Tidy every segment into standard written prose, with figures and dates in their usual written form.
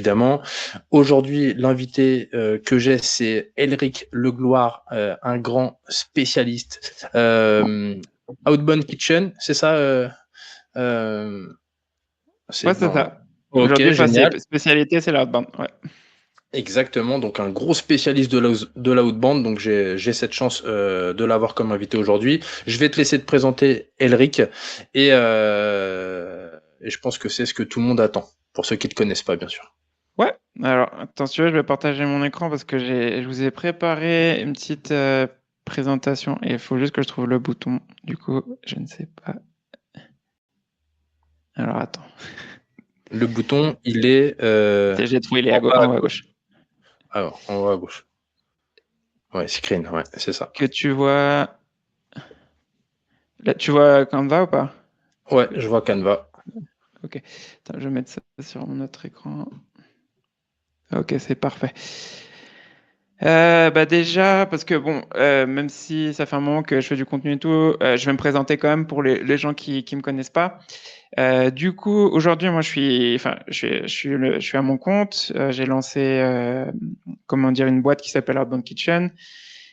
évidemment. Aujourd'hui, l'invité que j'ai, c'est Elric Legloire, un grand spécialiste. Outbound Kitchen, c'est ça Ouais, c'est ça. Ok, Aujourd'hui, génial. spécialité, c'est l'outbound. Ouais. Exactement, donc un gros spécialiste de l'outbound, donc j'ai cette chance de l'avoir comme invité aujourd'hui. Je vais te laisser te présenter Elric et je pense que c'est ce que tout le monde attend, pour ceux qui ne te connaissent pas, bien sûr. Ouais, alors attention, je vais partager mon écran parce que je vous ai préparé une petite présentation et il faut juste que je trouve le bouton. Du coup, je ne sais pas. Alors attends. Le bouton, il est J'ai trouvé, il est en en haut à gauche. Alors, en haut à gauche. Ouais, screen, ouais, c'est ça. Que tu vois. Là, tu vois Canva ou pas? Ouais, je vois Canva. Ok. Attends, je vais mettre ça sur mon autre écran. Ok, c'est parfait. Déjà, parce que bon, même si ça fait un moment que je fais du contenu et tout, je vais me présenter quand même pour les gens qui me connaissent pas. Du coup, aujourd'hui, moi, je suis à mon compte. J'ai lancé, comment dire, une boîte qui s'appelle Outbound Kitchen.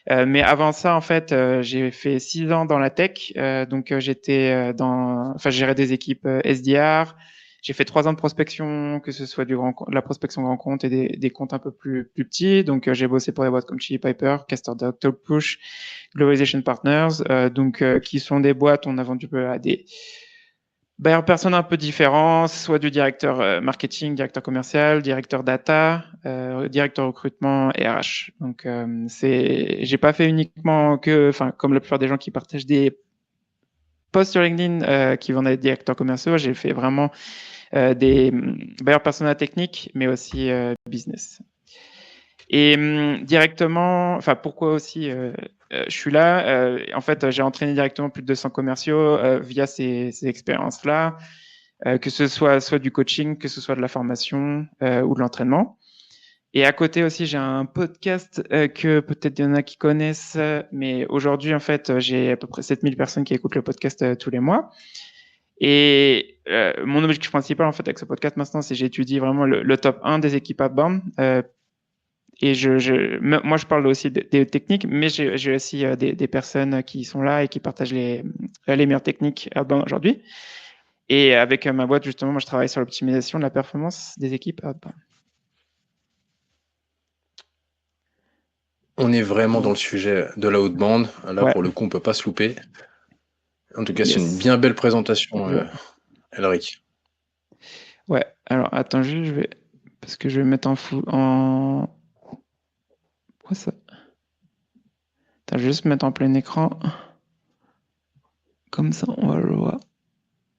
Mais avant ça, en fait, j'ai fait 6 ans dans la tech. Donc, j'étais je gérais des équipes SDR. J'ai fait 3 ans de prospection, que ce soit de la prospection grand compte et des comptes un peu plus petits. Donc, j'ai bossé pour des boîtes comme Chili Piper, CasterDog, Talkpush, Globalization Partners, qui sont des boîtes, on a vendu à des personnes un peu différentes, soit du directeur marketing, directeur commercial, directeur data, directeur recrutement et RH. Donc, j'ai pas fait uniquement comme la plupart des gens qui partagent des posts sur LinkedIn qui vendent des directeurs commerciaux, j'ai fait vraiment des persona techniques, mais aussi business. Et directement, pourquoi aussi je suis là en fait, j'ai entraîné directement plus de 200 commerciaux via ces expériences-là, que ce soit du coaching, que ce soit de la formation ou de l'entraînement. Et à côté aussi, j'ai un podcast que peut-être il y en a qui connaissent, mais aujourd'hui, en fait, j'ai à peu près 7000 personnes qui écoutent le podcast tous les mois. Et mon objectif principal, en fait, avec ce podcast maintenant, c'est j'étudie vraiment le top 1 des équipes outbound. Et moi, je parle aussi des techniques, mais j'ai aussi des personnes qui sont là et qui partagent les meilleures techniques outbound aujourd'hui. Et avec ma boîte, justement, moi, je travaille sur l'optimisation de la performance des équipes outbound. On est vraiment dans le sujet de la outbound. Là, Ouais. pour le coup, on peut pas se louper. En tout cas, c'est une Yes. bien belle présentation, Elric. Ouais, alors attends, parce que je vais mettre en. Pourquoi ça? Attends, je vais juste mettre en plein écran. Comme ça, on va le voir.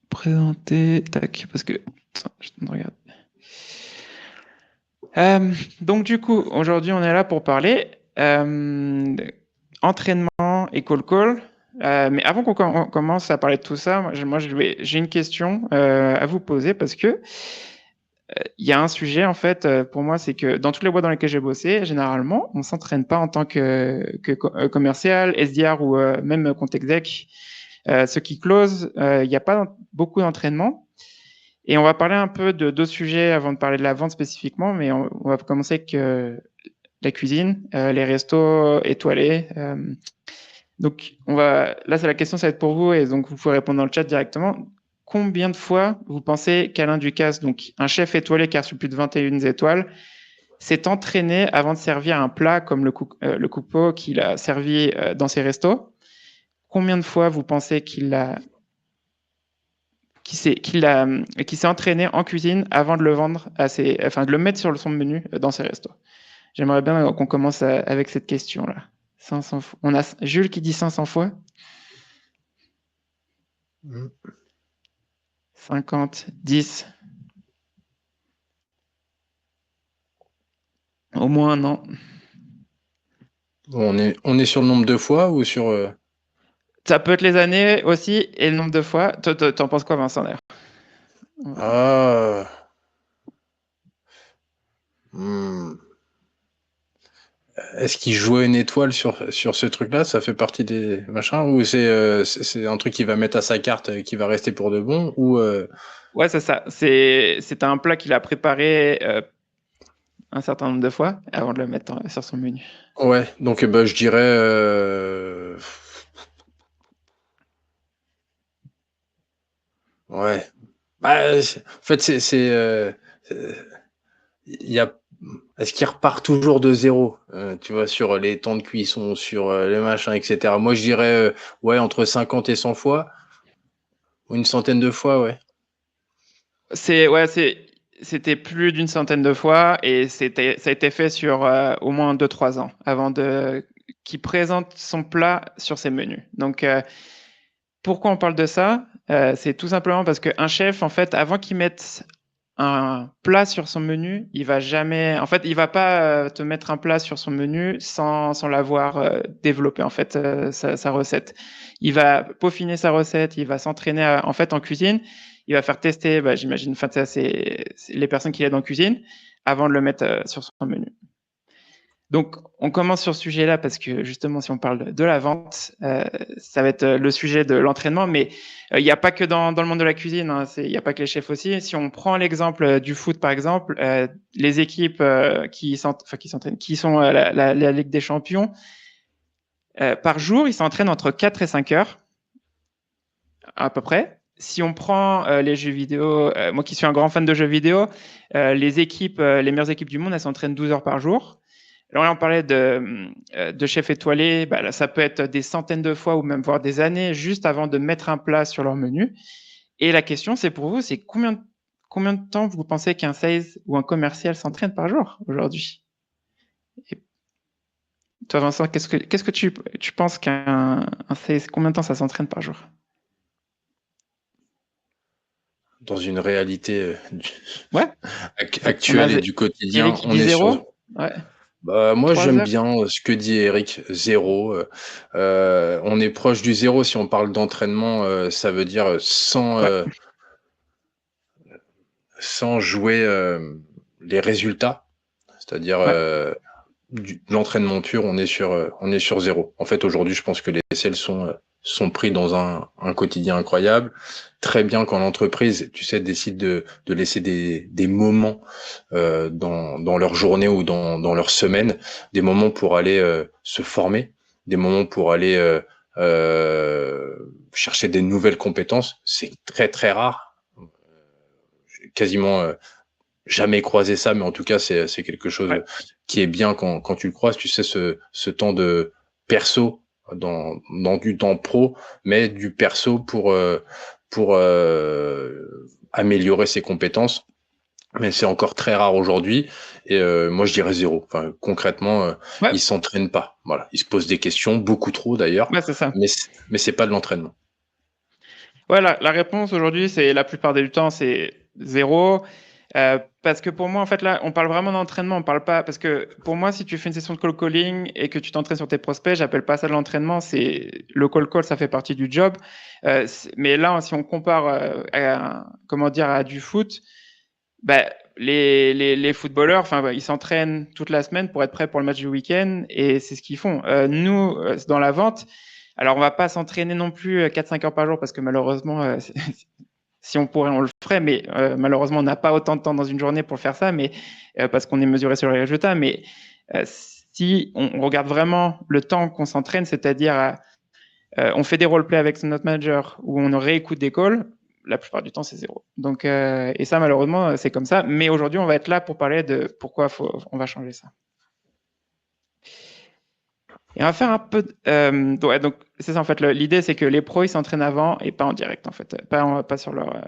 Présenter. Tac, parce que. Attends, je te regarde. Donc, du coup, aujourd'hui, on est là pour parler entraînement et call. Mais avant qu'on commence à parler de tout ça, j'ai une question à vous poser parce que il y a un sujet, en fait, pour moi, c'est que dans toutes les boîtes dans lesquelles j'ai bossé, généralement, on s'entraîne pas en tant que commercial, SDR ou même compte exec. Ceux qui close, il n'y a pas beaucoup d'entraînement. Et on va parler un peu de deux sujets avant de parler de la vente spécifiquement, mais on va commencer avec la cuisine, les restos étoilés. Donc, là, c'est la question, ça va être pour vous, et donc vous pouvez répondre dans le chat directement. Combien de fois vous pensez qu'Alain Ducasse, donc un chef étoilé qui a reçu plus de 21 étoiles, s'est entraîné avant de servir un plat comme le coupeau qu'il a servi dans ses restos? Combien de fois vous pensez qu'il s'est entraîné en cuisine avant de le vendre de le mettre sur son menu dans ses restos? J'aimerais bien qu'on commence avec cette question-là. 500 fois. On a Jules qui dit 500 fois. 50, 10. Au moins, non. Bon, on est sur le nombre de fois ou sur... Ça peut être les années aussi et le nombre de fois. Toi, t'en penses quoi, Vincent, d'ailleurs? Est-ce qu'il jouait une étoile sur ce truc-là? Ça fait partie des machins? Ou c'est un truc qu'il va mettre à sa carte qui va rester pour de bon? Ou Ouais, c'est ça. C'est un plat qu'il a préparé un certain nombre de fois avant de le mettre sur son menu. Ouais, donc bah, je dirais ouais. Bah, en fait, il y a est-ce qu'il repart toujours de zéro, tu vois, sur les temps de cuisson, sur les machins, etc. Moi, je dirais ouais, entre 50 et 100 fois, ou une centaine de fois, ouais. C'était plus d'une centaine de fois et ça a été fait sur au moins 2-3 ans avant qu'il présente son plat sur ses menus. Donc, pourquoi on parle de ça? C'est tout simplement parce qu'un chef, en fait, avant qu'il mette un plat sur son menu, il va jamais, en fait, il va pas te mettre un plat sur son menu sans l'avoir développé, en fait, sa recette. Il va peaufiner sa recette, il va s'entraîner en fait en cuisine, il va faire tester, j'imagine, enfin, c'est les personnes qui l'aident en cuisine avant de le mettre sur son menu. Donc, on commence sur ce sujet-là parce que justement, si on parle de la vente, ça va être le sujet de l'entraînement, mais il n'y a pas que dans le monde de la cuisine, hein, il n'y a pas que les chefs aussi. Si on prend l'exemple du foot, par exemple, les équipes qui s'entraînent, qui sont la Ligue des Champions, par jour, ils s'entraînent entre 4 et 5 heures, à peu près. Si on prend les jeux vidéo, moi qui suis un grand fan de jeux vidéo, les meilleures équipes du monde, elles s'entraînent 12 heures par jour. Alors là, on parlait de chefs étoilés, là, ça peut être des centaines de fois ou même voire des années juste avant de mettre un plat sur leur menu. Et la question, c'est pour vous, c'est combien de temps vous pensez qu'un sales ou un commercial s'entraîne par jour aujourd'hui? Et toi, Vincent, qu'est-ce que tu penses qu'un sales, combien de temps ça s'entraîne par jour? Dans une réalité Ouais. actuelle et du quotidien, Eric, il on dit est sur. 0. Ouais. Bah, moi, 3 j'aime heures. bien ce que dit Eric, zéro. On est proche du zéro si on parle d'entraînement, ça veut dire Ouais. sans jouer les résultats, c'est-à-dire Ouais. l'entraînement pur, on est sur zéro. En fait, aujourd'hui, je pense que les SL sont pris dans un quotidien incroyable. Très bien quand l'entreprise, tu sais, décide de laisser des moments dans leur journée ou dans leur semaine, des moments pour aller se former, des moments pour aller chercher des nouvelles compétences. C'est très très rare. J'ai quasiment jamais croisé ça, mais en tout cas, c'est quelque chose Ouais. qui est bien quand tu le croises. Tu sais, ce temps de perso dans du temps pro, mais du perso pour améliorer ses compétences. Mais c'est encore très rare aujourd'hui. Et moi, je dirais zéro. Enfin, concrètement, Ouais. ils s'entraînent pas. Voilà, ils se posent des questions, beaucoup trop d'ailleurs, Ouais, c'est ça. mais c'est pas de l'entraînement. Ouais, la réponse aujourd'hui, c'est la plupart du temps, c'est 0. Parce que pour moi, en fait, là, on parle vraiment d'entraînement. On parle pas. Parce que pour moi, si tu fais une session de call calling et que tu t'entraînes sur tes prospects, j'appelle pas ça de l'entraînement. C'est le call, ça fait partie du job. Mais là, si on compare comment dire, à du foot, bah, les footballeurs, enfin, ils s'entraînent toute la semaine pour être prêts pour le match du week-end et c'est ce qu'ils font. Nous, dans la vente, alors on va pas s'entraîner non plus 4-5 heures par jour parce que malheureusement, si on pourrait, on le ferait, mais malheureusement, on n'a pas autant de temps dans une journée pour faire ça, mais parce qu'on est mesuré sur les résultats. Mais si on regarde vraiment le temps qu'on s'entraîne, c'est-à-dire on fait des roleplays avec notre manager ou on réécoute des calls, la plupart du temps, c'est 0. Donc, et ça, malheureusement, c'est comme ça. Mais aujourd'hui, on va être là pour parler de pourquoi on va changer ça. Et on va faire un peu. Donc, c'est ça, en fait. L'idée, c'est que les pros, ils s'entraînent avant et pas en direct, en fait. Pas sur leur.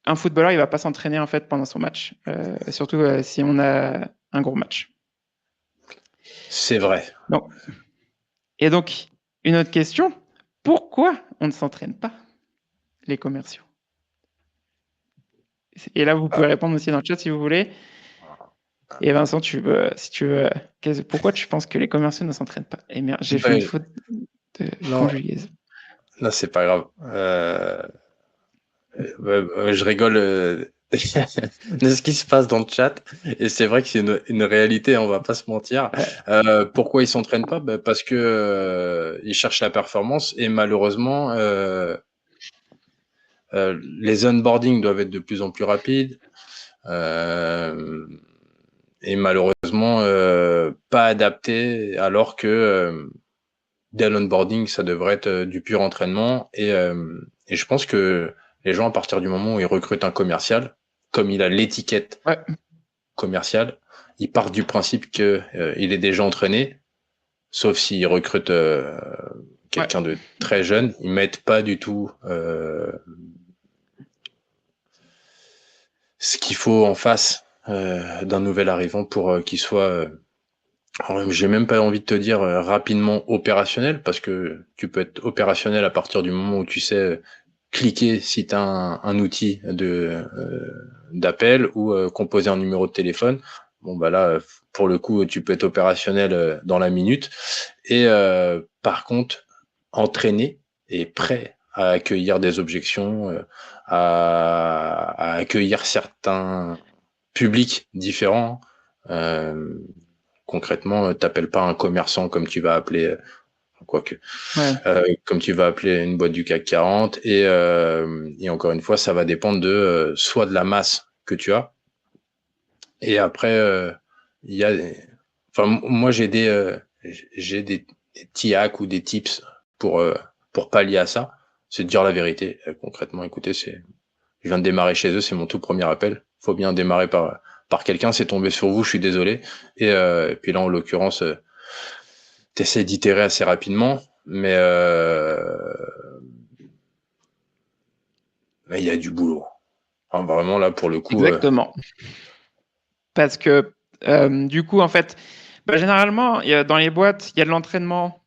Un footballeur, il va pas s'entraîner, en fait, pendant son match. Surtout si on a un gros match. C'est vrai. Donc, et donc, une autre question. Pourquoi on ne s'entraîne pas, les commerciaux? Et là, vous pouvez répondre aussi dans le chat si vous voulez. Et Vincent, si tu veux, pourquoi tu penses que les commerciaux ne s'entraînent pas? Eh bien, j'ai fait une faute de Non, conjugaison. non, c'est pas grave. Je rigole de ce qui se passe dans le chat. Et c'est vrai que c'est une réalité, on va pas se mentir. Pourquoi ils s'entraînent pas? Parce que ils cherchent la performance et malheureusement, les onboarding doivent être de plus en plus rapides. et malheureusement pas adapté, alors que dès l'onboarding, ça devrait être du pur entraînement. Et je pense que les gens, à partir du moment où ils recrutent un commercial, comme il a l'étiquette Ouais. commerciale, ils partent du principe que il est déjà entraîné, sauf s'ils recrutent quelqu'un de très jeune. Ils mettent pas du tout ce qu'il faut en face d'un nouvel arrivant pour qu'il soit alors, j'ai même pas envie de te dire rapidement opérationnel, parce que tu peux être opérationnel à partir du moment où tu sais cliquer si tu as un outil d'appel ou composer un numéro de téléphone. Bon bah là, pour le coup, tu peux être opérationnel dans la minute. Et par contre, entraîné et prêt à accueillir des objections, à accueillir certains publics différents. Euh, Concrètement, t'appelles pas un commerçant comme tu vas appeler, quoique, comme tu vas appeler une boîte du CAC 40. Et encore une fois, ça va dépendre de soit de la masse que tu as. Et après, il y a, enfin, moi j'ai des petits hacks ou des tips pour pallier à ça. C'est de dire la vérité. Concrètement, écoutez, je viens de démarrer chez eux, c'est mon tout premier appel. Faut bien démarrer par quelqu'un, c'est tombé sur vous, je suis désolé. Et puis là, en l'occurrence, t'essaies d'itérer assez rapidement, mais il y a du boulot. Enfin, vraiment, là, pour le coup. Exactement. Parce que du coup, en fait, généralement, dans les boîtes, il y a de l'entraînement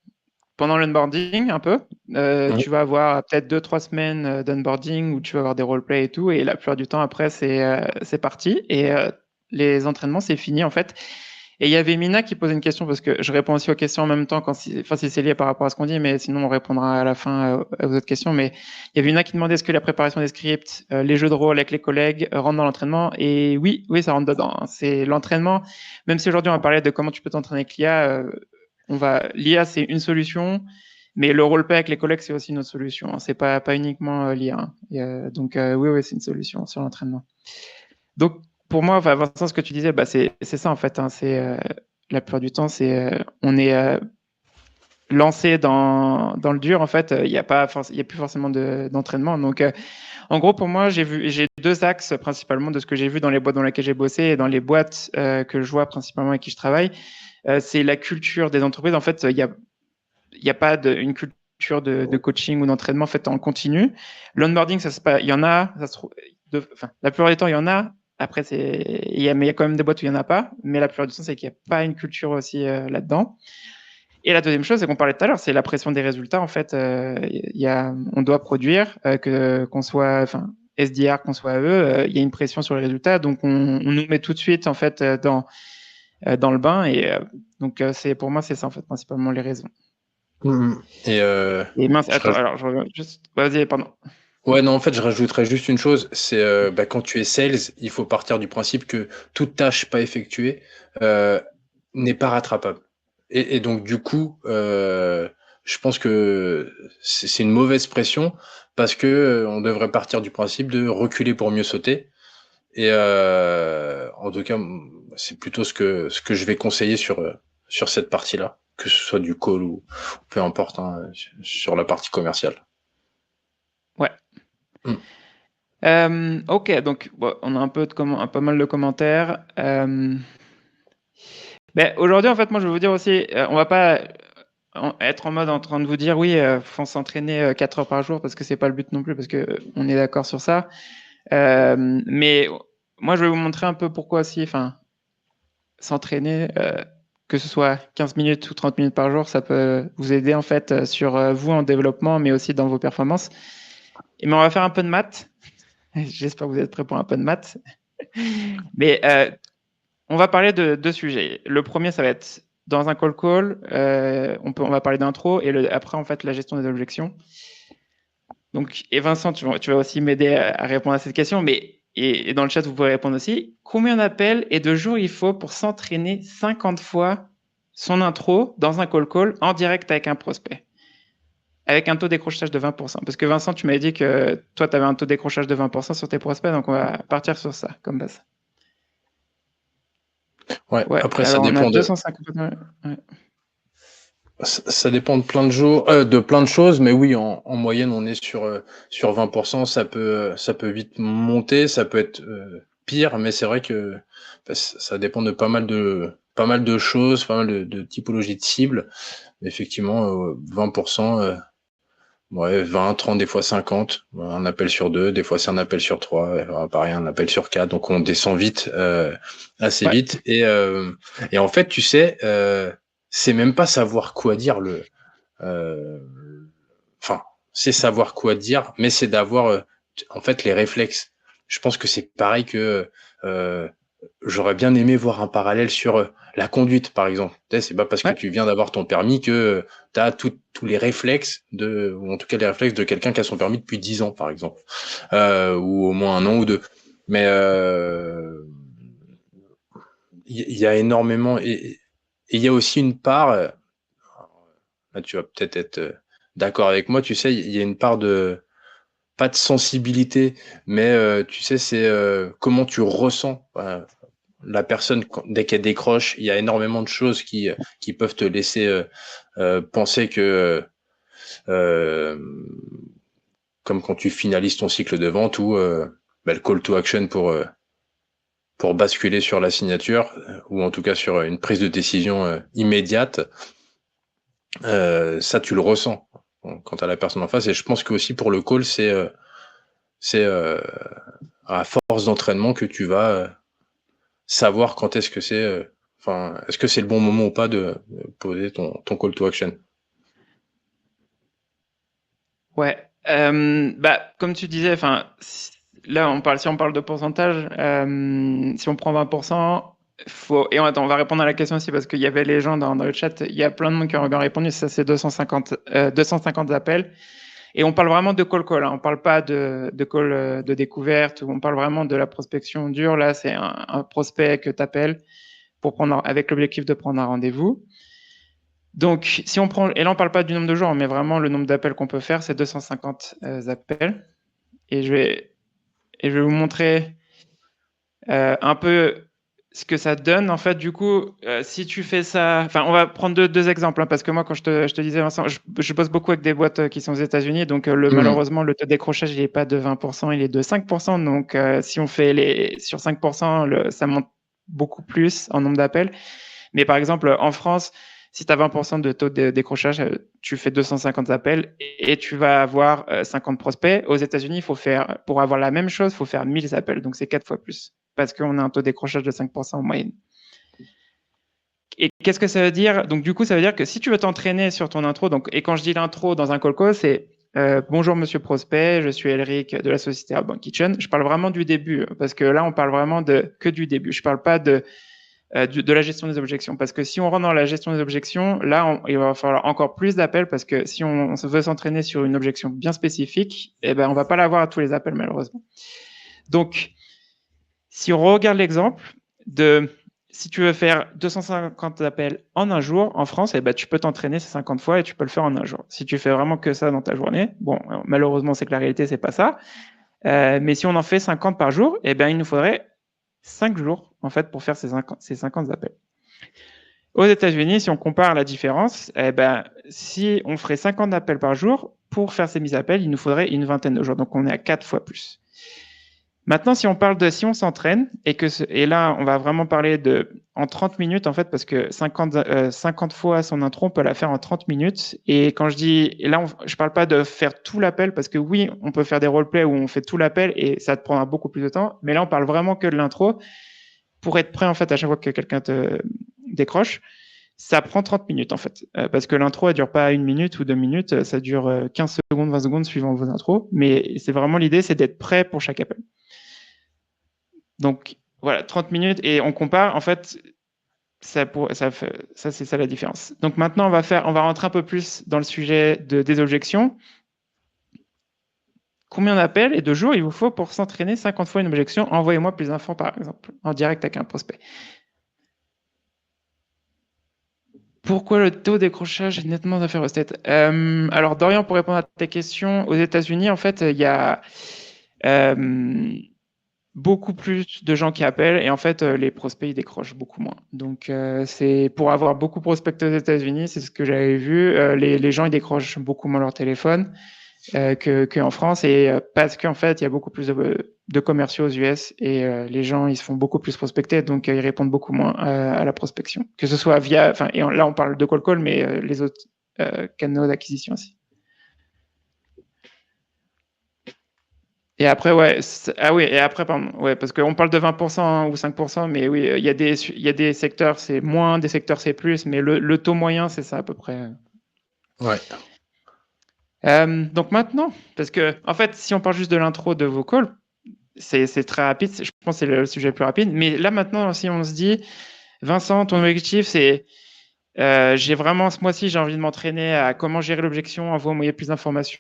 pendant l'onboarding un peu. Tu vas avoir peut-être 2-3 semaines d'onboarding où tu vas avoir des roleplays et tout, et la plupart du temps après, c'est parti. Et les entraînements, c'est fini en fait. Et il y avait Mina qui posait une question, parce que je réponds aussi aux questions en même temps, si c'est lié par rapport à ce qu'on dit, mais sinon on répondra à la fin aux autres questions. Mais il y avait Mina qui demandait est-ce que la préparation des scripts, les jeux de rôle avec les collègues rentrent dans l'entraînement. Et oui, ça rentre dedans. C'est l'entraînement. Même si aujourd'hui on va parler de comment tu peux t'entraîner avec l'IA, l'IA c'est une solution, mais le roleplay avec les collègues c'est aussi une autre solution. C'est pas uniquement l'IA. Donc oui, c'est une solution sur l'entraînement. Donc pour moi, Vincent, ce que tu disais, c'est ça en fait. C'est la plupart du temps, on est lancé dans le dur. En fait, il y a plus forcément d'entraînement. Donc en gros, pour moi, j'ai 2 axes principalement de ce que j'ai vu dans les boîtes dans lesquelles j'ai bossé et dans les boîtes que je vois principalement avec qui je travaille. C'est la culture des entreprises. En fait, il y a pas une culture de coaching ou d'entraînement fait en continu. L'onboarding, il y en a. La plupart du temps, il y en a. Après, mais il y a quand même des boîtes où il n'y en a pas. Mais la plupart du temps, c'est qu'il n'y a pas une culture aussi là-dedans. Et la deuxième chose, c'est qu'on parlait tout à l'heure, c'est la pression des résultats. En fait, on doit produire, qu'on soit SDR, qu'on soit AE, il y a une pression sur les résultats. Donc, on nous met tout de suite en fait dans le bain. Et donc, pour moi, c'est ça en fait principalement les raisons. Et mince, attends, alors je reviens juste. Vas-y, pardon. Ouais, non, en fait, je rajouterais juste une chose, c'est quand tu es sales, il faut partir du principe que toute tâche pas effectuée n'est pas rattrapable. Et donc, du coup, je pense que c'est une mauvaise pression, parce que on devrait partir du principe de reculer pour mieux sauter. Et en tout cas, c'est plutôt ce que je vais conseiller sur cette partie-là, que ce soit du call ou peu importe, hein, sur la partie commerciale. Ouais. Ok, donc on a pas mal de commentaires. Aujourd'hui, en fait, moi, je vais vous dire aussi, on va pas être en mode en train de vous dire oui, faut s'entraîner 4 heures par jour, parce que c'est pas le but non plus, parce que on est d'accord sur ça. Mais moi, je vais vous montrer un peu pourquoi aussi, s'entraîner, que ce soit 15 minutes ou 30 minutes par jour, ça peut vous aider en fait sur vous en développement, mais aussi dans vos performances. Mais on va faire un peu de maths. J'espère que vous êtes prêts pour un peu de maths. Mais on va parler de 2 sujets. Le premier, ça va être dans un call. On va parler d'intro, et après, en fait, la gestion des objections. Donc, et Vincent, tu vas aussi m'aider à répondre à cette question, et dans le chat, vous pouvez répondre aussi. Combien d'appels et de jours il faut pour s'entraîner 50 fois son intro dans un call en direct avec un prospect, avec un taux de décrochage de 20%? Parce que Vincent, tu m'avais dit que toi, tu avais un taux de décrochage de 20% sur tes prospects, donc on va partir sur ça comme base. Ouais, Ouais, après, alors on a 250. Ouais. Ça dépend de plein de choses, mais oui, en moyenne, on est sur 20%. Ça peut vite monter, ça peut être pire, mais c'est vrai que ça dépend de pas mal de choses, pas mal de typologies de cibles. Effectivement, 20%, ouais, 20, 30, des fois 50. Un appel sur deux, des fois c'est un appel sur trois, pareil, un appel sur quatre. Donc on descend vite, assez Ouais. vite. Et en fait, tu sais, c'est même pas savoir quoi dire euh, enfin, c'est savoir quoi dire, mais c'est d'avoir en fait les réflexes. Je pense que c'est pareil que euh, j'aurais bien aimé voir un parallèle sur la conduite, par exemple. Tu sais, c'est pas parce que Ouais. tu viens d'avoir ton permis que tu as tous les réflexes ou en tout cas les réflexes de quelqu'un qui a son permis depuis 10 ans, par exemple, ou au moins un an ou deux. Mais il y a énormément et il y a aussi une part. Là, tu vas peut-être être d'accord avec moi. Tu sais, il y a une part de pas de sensibilité, mais tu sais, c'est comment tu ressens la personne dès qu'elle décroche. Il y a énormément de choses qui peuvent te laisser penser que, euh, comme quand tu finalises ton cycle de vente ou le call to action pour basculer sur la signature ou en tout cas sur une prise de décision immédiate, ça tu le ressens quand tu as la personne en face. Et je pense que aussi pour le call, c'est à force d'entraînement que tu vas savoir quand est-ce que enfin, est-ce que c'est le bon moment ou pas de poser ton call to action. Ouais. Bah, comme tu disais, enfin, là, si on parle de pourcentage, si on prend 20%, attends, on va répondre à la question aussi parce qu'il y avait les gens dans le chat, il y a plein de monde qui ont bien répondu, ça c'est 250 appels. Et on parle vraiment de call, hein. On parle pas de call de découverte, ou on parle vraiment de la prospection dure. Là, c'est un prospect que tu appelles avec l'objectif de prendre un rendez-vous. Donc, si on prend, et là on parle pas du nombre de jours, mais vraiment le nombre d'appels qu'on peut faire, c'est 250 appels. Et je vais vous montrer un peu ce que ça donne. En fait, du coup, si tu fais ça, enfin, on va prendre deux exemples, hein, parce que moi, quand je te disais, Vincent, je bosse beaucoup avec des boîtes qui sont aux États-Unis, donc malheureusement, le taux de décrochage, il n'est pas de 20%, il est de 5%. Donc, si on fait sur 5%, ça monte beaucoup plus en nombre d'appels. Mais par exemple, en France, si tu as 20% de taux de décrochage, tu fais 250 appels et tu vas avoir 50 prospects. Aux États-Unis, pour avoir la même chose, il faut faire 1000 appels. Donc, c'est 4 fois plus parce qu'on a un taux de décrochage de 5% en moyenne. Et qu'est-ce que ça veut dire? Donc, du coup, ça veut dire que si tu veux t'entraîner sur ton intro, et quand je dis l'intro dans un call call, c'est bonjour monsieur prospect, je suis Elric de la société Outbound Kitchen. Je parle vraiment du début parce que là, on parle vraiment que du début. Je parle pas de la gestion des objections. Parce que si on rentre dans la gestion des objections, là, il va falloir encore plus d'appels parce que si on veut s'entraîner sur une objection bien spécifique, eh ben, on va pas l'avoir à tous les appels, malheureusement. Donc, si on regarde l'exemple si tu veux faire 250 appels en un jour en France, eh ben, tu peux t'entraîner ces 50 fois et tu peux le faire en un jour. Si tu fais vraiment que ça dans ta journée, bon, malheureusement, c'est que la réalité, c'est pas ça. Mais si on en fait 50 par jour, eh ben, il nous faudrait 5 jours en fait pour faire ces 50 appels. Aux États-Unis, si on compare la différence, eh ben, si on ferait 50 appels par jour, pour faire ces mises appels, il nous faudrait une vingtaine de jours. Donc, on est à 4 fois plus. Maintenant, si on s'entraîne, et là, on va vraiment parler en 30 minutes, en fait, parce que 50 fois son intro, on peut la faire en 30 minutes. Et quand je dis, et là, je parle pas de faire tout l'appel, parce que oui, on peut faire des roleplays où on fait tout l'appel et ça te prendra beaucoup plus de temps. Mais là, on parle vraiment que de l'intro pour être prêt, en fait, à chaque fois que quelqu'un te décroche. Ça prend 30 minutes, en fait, parce que l'intro, elle dure pas 1 minute ou 2 minutes, ça dure 15 secondes, 20 secondes, suivant vos intros. Mais c'est vraiment l'idée, c'est d'être prêt pour chaque appel. Donc, voilà, 30 minutes, et on compare, en fait, c'est ça la différence. Donc maintenant, on va rentrer un peu plus dans le sujet des objections. Combien d'appels et de jours il vous faut pour s'entraîner 50 fois une objection? Envoyez-moi plus d'infos, par exemple, en direct avec un prospect. Pourquoi le taux de décrochage est nettement inférieur aux États? Alors, Dorian, pour répondre à ta question, aux États-Unis, en fait, il y a beaucoup plus de gens qui appellent et en fait, les prospects, ils décrochent beaucoup moins. Donc, c'est pour avoir beaucoup prospecté aux États-Unis, c'est ce que j'avais vu. Les gens, ils décrochent beaucoup moins leur téléphone qu'en France et parce qu'en fait, il y a beaucoup plus de commerciaux aux US et les gens, ils se font beaucoup plus prospecter, donc ils répondent beaucoup moins à la prospection. Que ce soit via, enfin, et là, on parle de cold call, mais les autres canaux d'acquisition aussi. Et après, ouais, ah oui, et après, pardon, ouais, parce qu'on parle de 20% ou 5%, mais oui, il y a des secteurs, c'est moins, des secteurs, c'est plus, mais le taux moyen, c'est ça à peu près. Ouais. Donc maintenant, parce que, en fait, si on parle juste de l'intro de vos calls, c'est très rapide, je pense que c'est le sujet le plus rapide, mais là maintenant, si on se dit, Vincent, ton objectif, c'est, j'ai vraiment, ce mois-ci, j'ai envie de m'entraîner à comment gérer l'objection, envoyer plus d'informations.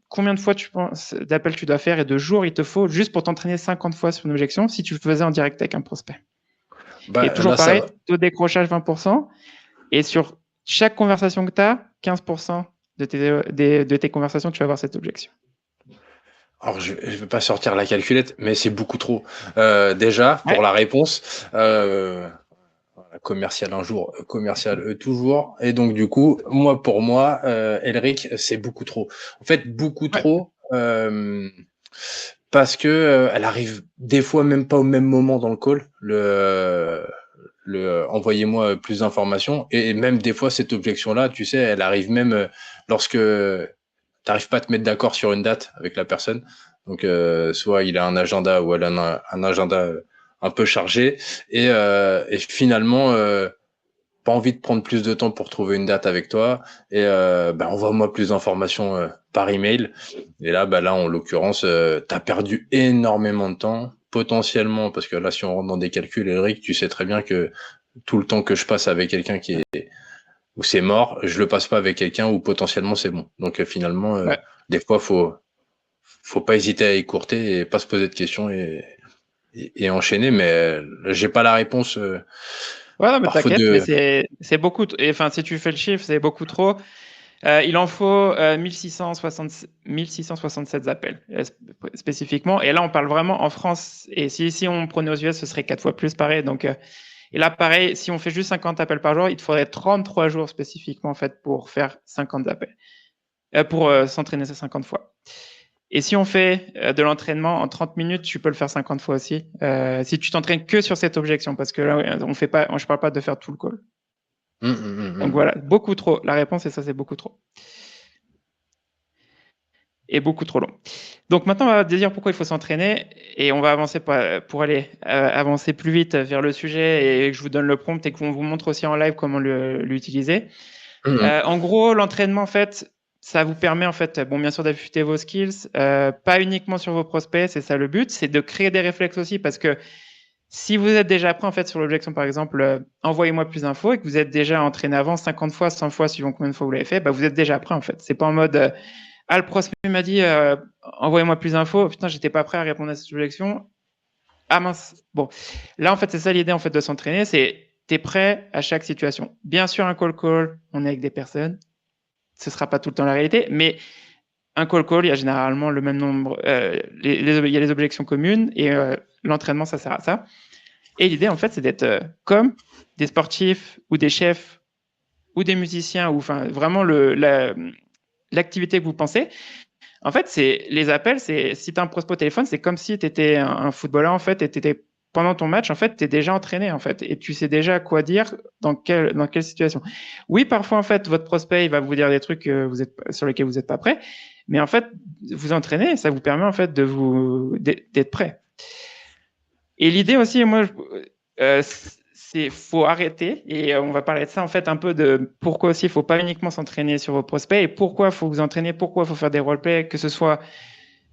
Combien de fois tu penses d'appels tu dois faire et de jours il te faut juste pour t'entraîner 50 fois sur une objection si tu le faisais en direct avec un prospect? Et toujours Là, ça pareil, va. taux de décrochage 20%. Et sur chaque conversation que tu as, 15% de tes conversations, tu vas avoir cette objection. Alors, je vais pas sortir la calculette, mais c'est beaucoup trop. Déjà, pour Ouais. la réponse, commercial un jour, commercial toujours. Et donc, du coup, pour moi, Elric, c'est beaucoup trop. En fait, beaucoup Ouais. trop. Parce que elle arrive des fois même pas au même moment dans le call. Envoyez-moi plus d'informations. Et même des fois, cette objection-là, tu sais, elle arrive même lorsque t'arrives pas à te mettre d'accord sur une date avec la personne. Donc, soit il a un agenda ou elle a un agenda un peu chargé. Et finalement, pas envie de prendre plus de temps pour trouver une date avec toi. Et envoie-moi plus d'informations par email. Et là, en l'occurrence, tu as perdu énormément de temps, potentiellement, parce que là, si on rentre dans des calculs, Eric, tu sais très bien que tout le temps que je passe avec quelqu'un où c'est mort, je le passe pas avec quelqu'un où potentiellement c'est bon. Donc finalement, Ouais. des fois, faut pas hésiter à écourter et pas se poser de questions et enchaîner. Mais j'ai pas la réponse Ouais, non, mais par faute t'inquiète, mais de. c'est beaucoup. Enfin, si tu fais le chiffre, c'est beaucoup trop. Il en faut 1667 appels spécifiquement. Et là, on parle vraiment en France. Et si on prenait aux US, ce serait 4 fois plus pareil. Donc, et là, pareil, si on fait juste 50 appels par jour, il te faudrait 33 jours spécifiquement en fait pour faire 50 appels, pour s'entraîner ces 50 fois. Et si on fait de l'entraînement en 30 minutes, tu peux le faire 50 fois aussi. Si tu t'entraînes que sur cette objection, parce que là, je parle pas de faire tout le call. Donc voilà, beaucoup trop. La réponse est ça, c'est beaucoup trop. Et beaucoup trop long. Donc maintenant, on va dire pourquoi il faut s'entraîner et on va avancer pour aller avancer plus vite vers le sujet et que je vous donne le prompt et qu'on vous montre aussi en live comment l'utiliser. En gros, l'entraînement, en fait, ça vous permet, en fait, bon, bien sûr, d'affûter vos skills, pas uniquement sur vos prospects, c'est ça le but, c'est de créer des réflexes aussi parce que si vous êtes déjà prêt, en fait, sur l'objection, par exemple, envoyez-moi plus d'infos et que vous êtes déjà entraîné avant 50 fois, 100 fois, suivant combien de fois vous l'avez fait, bah, vous êtes déjà prêt, en fait. C'est pas en mode, ah, le prospect m'a dit, envoyez-moi plus d'infos, putain, j'étais pas prêt à répondre à cette objection. Ah mince. Bon, là, en fait, c'est ça l'idée, en fait, de s'entraîner, c'est t'es prêt à chaque situation. Bien sûr, un call, on est avec des personnes, ce sera pas tout le temps la réalité, mais un call, il y a généralement le même nombre, il y a les objections communes et l'entraînement, ça sert à ça. Et l'idée, en fait, c'est d'être comme des sportifs ou des chefs ou des musiciens ou enfin vraiment l'activité que vous pensez. En fait, c'est les appels, c'est si tu as un prospect au téléphone, c'est comme si tu étais un footballeur en fait et tu étais pendant ton match, en fait, tu es déjà entraîné en fait et tu sais déjà quoi dire dans quelle situation. Oui, parfois en fait, votre prospect il va vous dire des trucs sur lesquels vous n'êtes pas prêt, mais en fait, vous entraînez, ça vous permet en fait d'être prêt. Et l'idée aussi, moi, c'est faut arrêter et on va parler de ça en fait un peu de pourquoi aussi il faut pas uniquement s'entraîner sur vos prospects et pourquoi il faut vous entraîner, pourquoi il faut faire des roleplays, que ce soit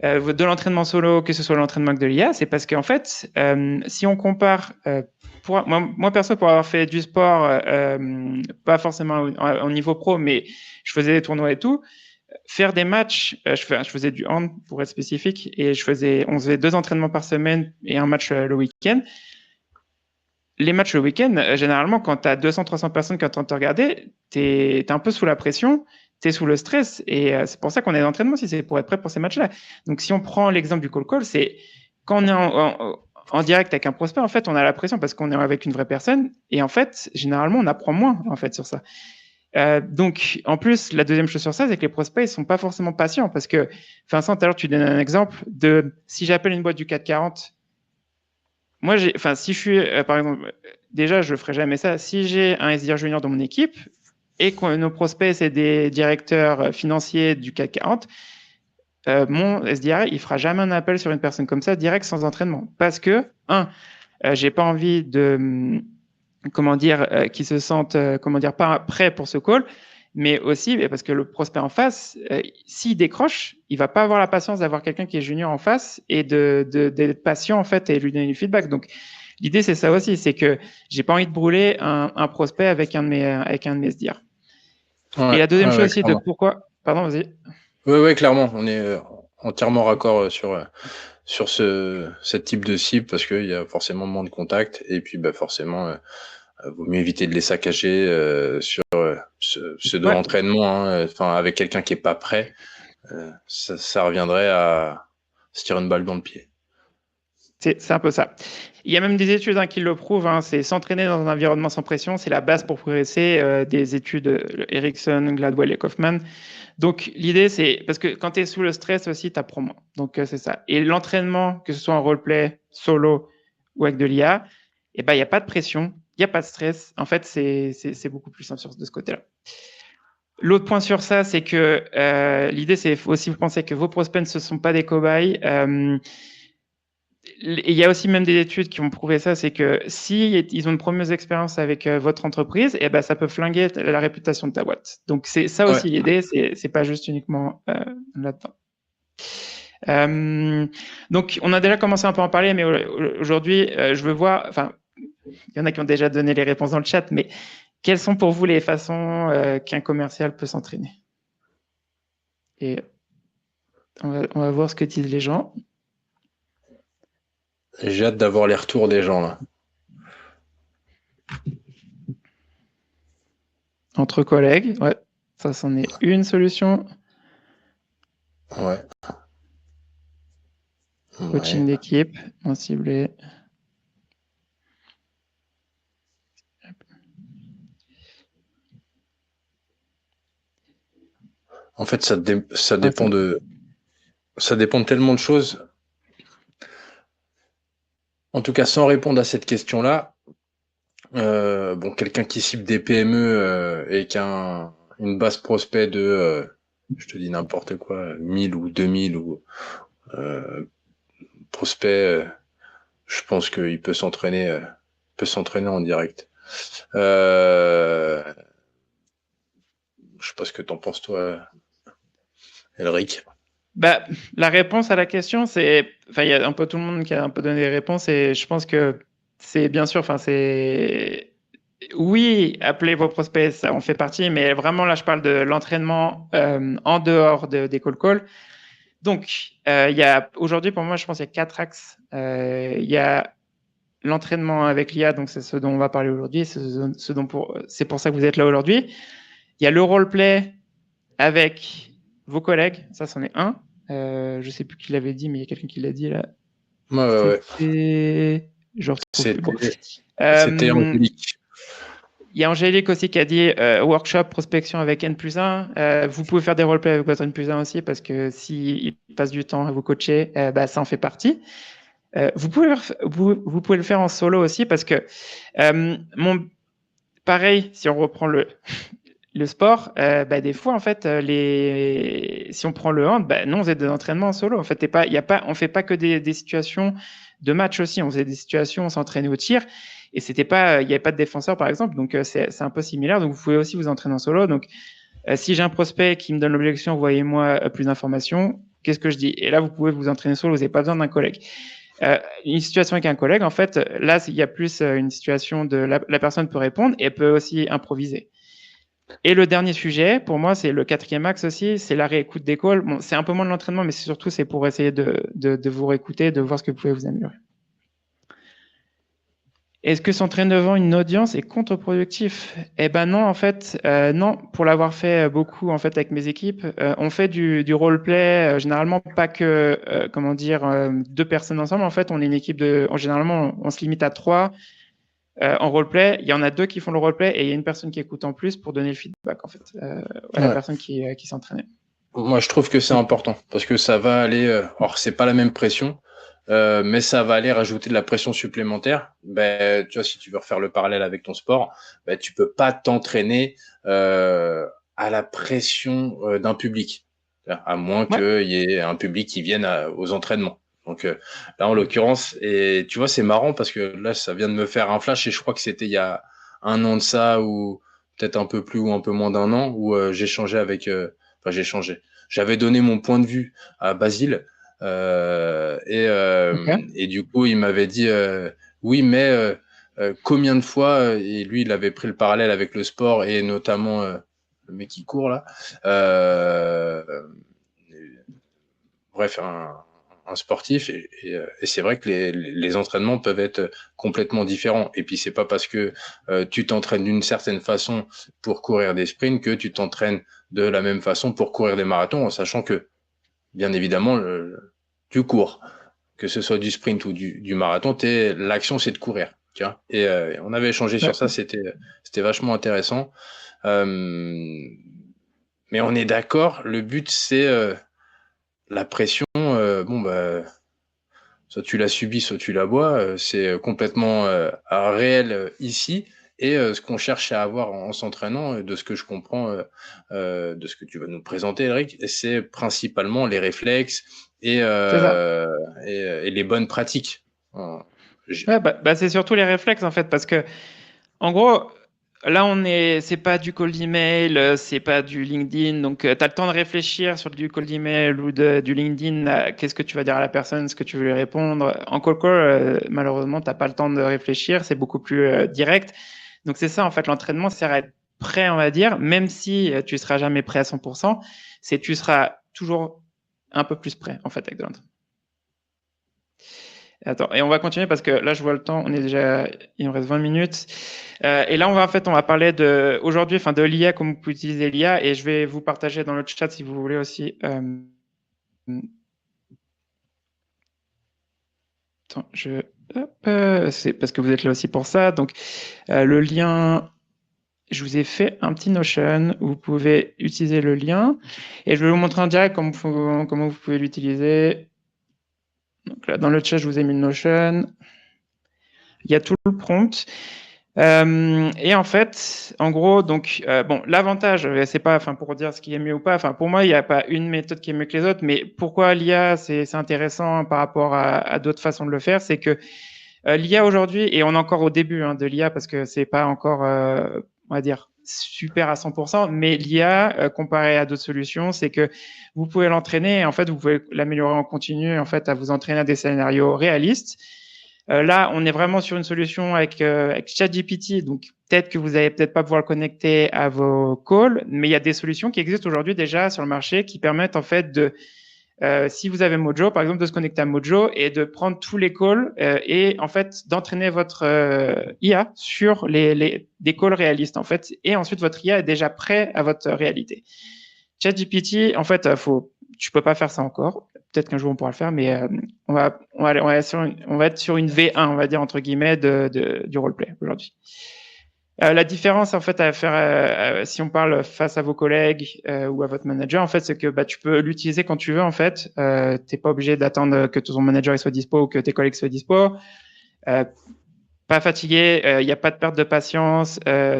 de l'entraînement solo, que ce soit l'entraînement de l'IA, c'est parce qu'en fait, si on compare, moi perso pour avoir fait du sport, pas forcément au niveau pro, mais je faisais des tournois et tout. Faire des matchs, je faisais du hand pour être spécifique, et on faisait 2 entraînements par semaine et un match le week-end. Les matchs le week-end, généralement, quand tu as 200-300 personnes qui entendent te regarder, tu es un peu sous la pression, tu es sous le stress, et c'est pour ça qu'on est d'entraînement, si c'est pour être prêt pour ces matchs-là. Donc, si on prend l'exemple du call, c'est quand on est en direct avec un prospect, en fait, on a la pression parce qu'on est avec une vraie personne. Et en fait, généralement, on apprend moins en fait sur ça. Donc, en plus, la deuxième chose sur ça, c'est que les prospects, ils sont pas forcément patients parce que, Vincent, tout à l'heure, tu donnes un exemple de si j'appelle une boîte du 440, moi, si je suis, par exemple, déjà, je ferai jamais ça. Si j'ai un SDR junior dans mon équipe et que nos prospects, c'est des directeurs financiers du CAC 40, mon SDR, il fera jamais un appel sur une personne comme ça direct sans entraînement. Parce que, j'ai pas envie de, qu'ils se sentent, pas prêts pour ce call, mais aussi parce que le prospect en face, s'il décroche, il va pas avoir la patience d'avoir quelqu'un qui est junior en face et d'être patient en fait et lui donner du feedback. Donc l'idée c'est ça aussi, c'est que j'ai pas envie de brûler un prospect avec un de mes SDR. Ouais, et la deuxième chose aussi clairement. de pourquoi, pardon, vas-y. Oui, clairement, on est entièrement raccord sur ce type de cible parce qu'il y a forcément moins de contacts et puis forcément vaut mieux éviter de les saccager sur ce de l'entraînement, enfin avec quelqu'un qui est pas prêt, ça reviendrait à se tirer une balle dans le pied. C'est un peu ça. Il y a même des études qui le prouvent, c'est s'entraîner dans un environnement sans pression, c'est la base pour progresser, des études Erickson, Gladwell et Kaufman. Donc l'idée c'est, parce que quand tu es sous le stress aussi, tu apprends moins. Donc c'est ça. Et l'entraînement, que ce soit en roleplay, solo ou avec de l'IA, il n'y a pas de pression, il n'y a pas de stress. En fait, c'est beaucoup plus simple de ce côté-là. L'autre point sur ça, c'est que l'idée c'est aussi vous pensez que vos prospects ne sont pas des cobayes. Il y a aussi même des études qui ont prouvé ça, c'est que si ils ont une première expérience avec votre entreprise, ça peut flinguer la réputation de ta boîte. Donc c'est ça aussi l'idée, c'est pas juste uniquement là-dedans. Donc on a déjà commencé un peu à en parler, mais aujourd'hui je veux voir, il y en a qui ont déjà donné les réponses dans le chat, mais quelles sont pour vous les façons qu'un commercial peut s'entraîner? Et on va voir ce que disent les gens. J'ai hâte d'avoir les retours des gens là. Entre collègues, ouais, ça c'en est une solution. Ouais. Coaching d'équipe, en ciblé. En fait, ça dépend de tellement de choses. En tout cas, sans répondre à cette question-là, quelqu'un qui cible des PME et qui a une base prospect de, je te dis n'importe quoi, 1000 ou 2000 ou prospects, je pense qu'il peut s'entraîner en direct. Je sais pas ce que t'en penses toi, Elric. La réponse à la question, c'est, il y a un peu tout le monde qui a un peu donné des réponses et je pense que c'est bien sûr, c'est oui, appelez vos prospects, ça en fait partie, mais vraiment là, je parle de l'entraînement en dehors des call. Donc, il y a aujourd'hui, pour moi, je pense qu'il y a 4 axes. Il y a l'entraînement avec l'IA, donc c'est ce dont on va parler aujourd'hui, c'est pour ça que vous êtes là aujourd'hui. Il y a le roleplay avec vos collègues, ça c'en est un. Je sais plus qui l'avait dit, mais il y a quelqu'un qui l'a dit là. Ouais. Je retrouve plus. Bon. C'était Angélique. Il y a Angélique aussi qui a dit workshop prospection avec N+1. Vous pouvez faire des roleplays avec votre N+1 aussi parce que s'il passe du temps à vous coacher, ça en fait partie. Vous pouvez le faire en solo aussi parce que pareil, si on reprend le sport, des fois en fait, si on prend le hand, nous on faisait des entraînements en solo. En fait, on fait pas que des situations de match aussi. On faisait des situations, on s'entraînait au tir. Et il n'y avait pas de défenseur par exemple, donc c'est un peu similaire. Donc vous pouvez aussi vous entraîner en solo. Donc si j'ai un prospect qui me donne l'objection, envoyez-moi plus d'informations. Qu'est-ce que je dis? Et là vous pouvez vous entraîner solo. Vous n'avez pas besoin d'un collègue. Une situation avec un collègue, en fait, là il y a plus une situation de la personne peut répondre et peut aussi improviser. Et le dernier sujet, pour moi, c'est le 4e axe aussi, c'est la réécoute des calls. Bon, c'est un peu moins de l'entraînement, mais c'est pour essayer de vous réécouter, de voir ce que vous pouvez vous améliorer. Est-ce que s'entraîner devant une audience est contre-productif? Eh ben non, en fait, non. Pour l'avoir fait beaucoup en fait avec mes équipes, on fait du roleplay. Généralement, pas que comment dire 2 personnes ensemble. En fait, on est une équipe généralement, on se limite à 3 en roleplay. Il y en a 2 qui font le roleplay et il y a une personne qui écoute en plus pour donner le feedback en fait à la Ouais. personne qui s'entraînait. Moi, je trouve que c'est important parce que ça va aller. Alors, c'est pas la même pression, mais ça va aller rajouter de la pression supplémentaire. Ben, tu vois, si tu veux refaire le parallèle avec ton sport, ben, tu peux pas t'entraîner à la pression d'un public, à moins Ouais. qu'il y ait un public qui vienne aux entraînements. Donc là, en l'occurrence, et tu vois, c'est marrant parce que là, ça vient de me faire un flash et je crois que c'était il y a 1 an de ça ou peut-être un peu plus ou un peu moins d'1 an où j'ai changé avec. Enfin, j'ai changé. J'avais donné mon point de vue à Basile Ok. et du coup, il m'avait dit oui, mais combien de fois, et lui, il avait pris le parallèle avec le sport et notamment le mec qui court là. Bref, un sportif et c'est vrai que les entraînements peuvent être complètement différents. Et puis c'est pas parce que tu t'entraînes d'une certaine façon pour courir des sprints que tu t'entraînes de la même façon pour courir des marathons, en sachant que bien évidemment tu cours, que ce soit du sprint ou du marathon, l'action c'est de courir. Tu vois. Et on avait échangé sur Ouais. ça, c'était vachement intéressant. Euh, mais on est d'accord, le but c'est la pression. Bon bah soit tu la subis, soit tu la bois. C'est complètement réel ici. Et ce qu'on cherche à avoir en s'entraînant, de ce que je comprends, de ce que tu vas nous présenter, Eric, c'est principalement les réflexes et, C'est ça. et les bonnes pratiques. Euh, Ouais, c'est surtout les réflexes en fait, parce que en gros, là c'est pas du cold email, c'est pas du LinkedIn, donc tu as le temps de réfléchir sur du cold email ou du LinkedIn, qu'est-ce que tu vas dire à la personne, ce que tu veux lui répondre. En cold call, malheureusement, t'as pas le temps de réfléchir, c'est beaucoup plus direct. Donc c'est ça en fait, l'entraînement sert à être prêt, on va dire, même si tu seras jamais prêt à 100%, tu seras toujours un peu plus prêt en fait avec de l'entraînement. Attends, et on va continuer parce que là, je vois le temps, il nous reste 20 minutes. Et là, on va parler aujourd'hui, enfin, de l'IA, comment vous pouvez utiliser l'IA, et je vais vous partager dans le chat si vous voulez aussi. Attends, c'est parce que vous êtes là aussi pour ça. Donc, le lien, je vous ai fait un petit Notion où vous pouvez utiliser le lien, et je vais vous montrer en direct comment vous pouvez l'utiliser. Donc là, dans le chat, je vous ai mis le Notion. Il y a tout le prompt. Et en fait, en gros, donc, bon, l'avantage, c'est pas, enfin, pour dire ce qui est mieux ou pas, enfin, pour moi, il n'y a pas une méthode qui est mieux que les autres, mais pourquoi l'IA, c'est intéressant par rapport à d'autres façons de le faire, c'est que l'IA aujourd'hui, et on est encore au début de l'IA parce que c'est pas encore, on va dire, super à 100%, mais l'IA, comparé à d'autres solutions, c'est que vous pouvez l'entraîner et en fait, vous pouvez l'améliorer en continu, en fait, à vous entraîner à des scénarios réalistes. Là, on est vraiment sur une solution avec ChatGPT, donc peut-être que vous allez peut-être pas pouvoir le connecter à vos calls, mais il y a des solutions qui existent aujourd'hui déjà sur le marché qui permettent en fait si vous avez Mojo, par exemple, de se connecter à Mojo et de prendre tous les calls et en fait d'entraîner votre IA sur des calls réalistes en fait, et ensuite votre IA est déjà prêt à votre réalité. ChatGPT, en fait, tu peux pas faire ça encore. Peut-être qu'un jour on pourra le faire, mais on va être sur une V1, on va dire entre guillemets, du roleplay aujourd'hui. La différence en fait à faire, si on parle face à vos collègues ou à votre manager, en fait, c'est que tu peux l'utiliser quand tu veux. En fait, t'es pas obligé d'attendre que ton manager soit dispo ou que tes collègues soient dispo. Pas fatigué, il n'y a pas de perte de patience,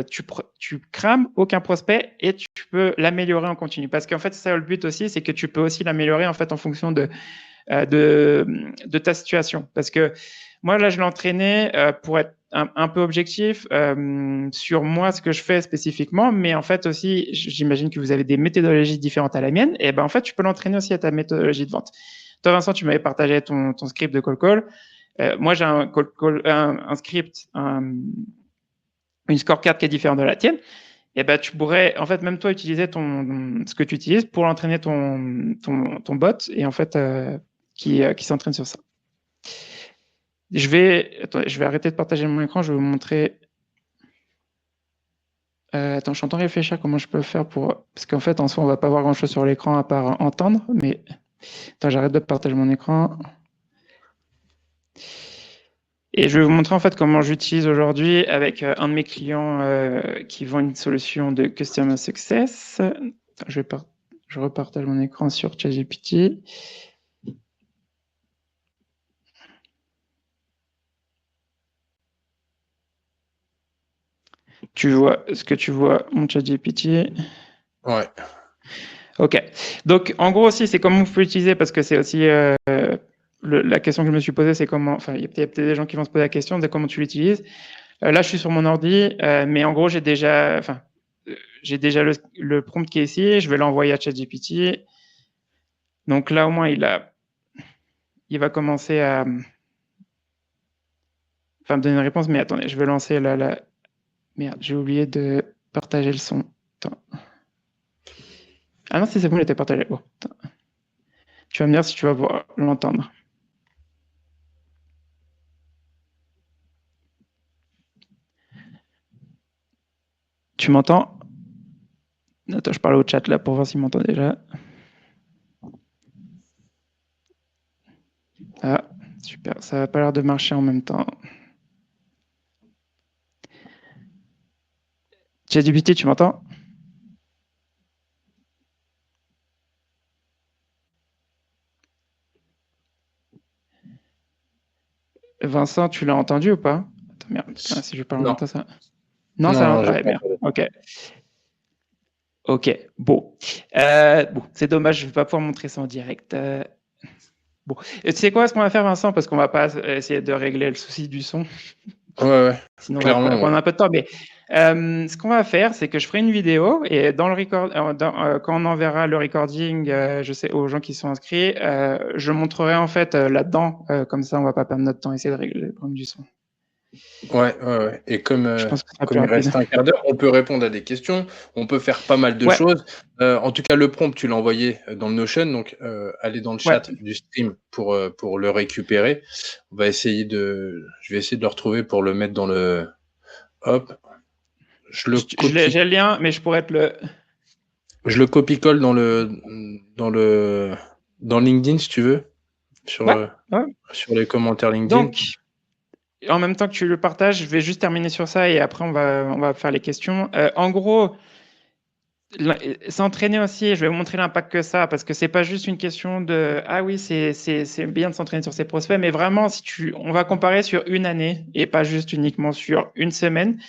tu crames aucun prospect et tu peux l'améliorer en continu. Parce qu'en fait, c'est ça le but aussi, c'est que tu peux aussi l'améliorer en fait en fonction de ta situation. Parce que moi, là, je l'ai entraîné pour être un peu objectif sur moi, ce que je fais spécifiquement, mais en fait aussi, j'imagine que vous avez des méthodologies différentes à la mienne, et ben en fait, tu peux l'entraîner aussi à ta méthodologie de vente. Toi, Vincent, tu m'avais partagé ton script de call. Moi, j'ai un script, une scorecard qui est différente de la tienne. Et ben, tu pourrais, en fait, même toi, utiliser ce que tu utilises pour entraîner ton bot et en fait, qui s'entraîne sur ça. Je vais arrêter de partager mon écran, je vais vous montrer. Attends, je suis en train de réfléchir comment je peux faire pour. Parce qu'en fait, en soi, on va pas voir grand chose sur l'écran à part entendre, mais. Attends, j'arrête de partager mon écran. Et je vais vous montrer en fait comment j'utilise aujourd'hui avec un de mes clients qui vend une solution de Customer Success. Attends, je repartage mon écran sur ChatGPT. Tu vois ce que tu vois, mon ChatGPT? Ouais. Ok. Donc, en gros aussi, c'est comment vous pouvez l'utiliser parce que c'est aussi la question que je me suis posée, c'est comment. Enfin, il y a peut-être des gens qui vont se poser la question de comment tu l'utilises. Là, je suis sur mon ordi, mais en gros, j'ai déjà le prompt qui est ici. Je vais l'envoyer à ChatGPT. Donc là, au moins, il va commencer à me donner une réponse. Mais attendez, je vais lancer la. Merde, j'ai oublié de partager le son. Attends. Ah non, c'est bon, il était partagé. Bon, tu vas me dire si tu vas pouvoir l'entendre. Tu m'entends? Attends, je parle au chat là pour voir s'il m'entend déjà. Ah, super, ça n'a pas l'air de marcher en même temps. ChatGPT, tu m'entends? Vincent, tu l'as entendu ou pas? Attends, merde. Ah, si je parle en même temps, ça. Non, ça Non, ouais, bien. Ok. Ok, bon. Bon, c'est dommage, je ne vais pas pouvoir montrer ça en direct. Bon. Et tu sais quoi, ce qu'on va faire, Vincent, parce qu'on va pas essayer de régler le souci du son. Ouais. Sinon, Clairement, on va prendre un peu de temps. Mais ce qu'on va faire, c'est que je ferai une vidéo et dans le record, quand on enverra le recording, je sais aux gens qui sont inscrits, je montrerai en fait là-dedans. Comme ça, on va pas perdre notre temps à essayer de régler le problème du son. Ouais. Et comme, Je pense que ce sera plus comme il rapide. reste un quart d'heure, on peut répondre à des questions, on peut faire pas mal de Ouais, choses. En tout cas, le prompt, tu l'as envoyé dans le Notion, donc allez dans le ouais. chat du stream pour le récupérer. Je vais essayer de le retrouver pour le mettre dans le. Hop, je le copie, J'ai le lien, mais je pourrais te le. je le copie-colle dans LinkedIn si tu veux, sur, Ouais, euh, ouais. sur les commentaires LinkedIn. Donc, en même temps que tu le partages, je vais juste terminer sur ça et après on va faire les questions. En gros, s'entraîner aussi, je vais vous montrer l'impact que ça, parce que c'est pas juste une question de ah oui, c'est bien de s'entraîner sur ses prospects, mais vraiment, on va comparer sur une année et pas juste uniquement sur une semaine.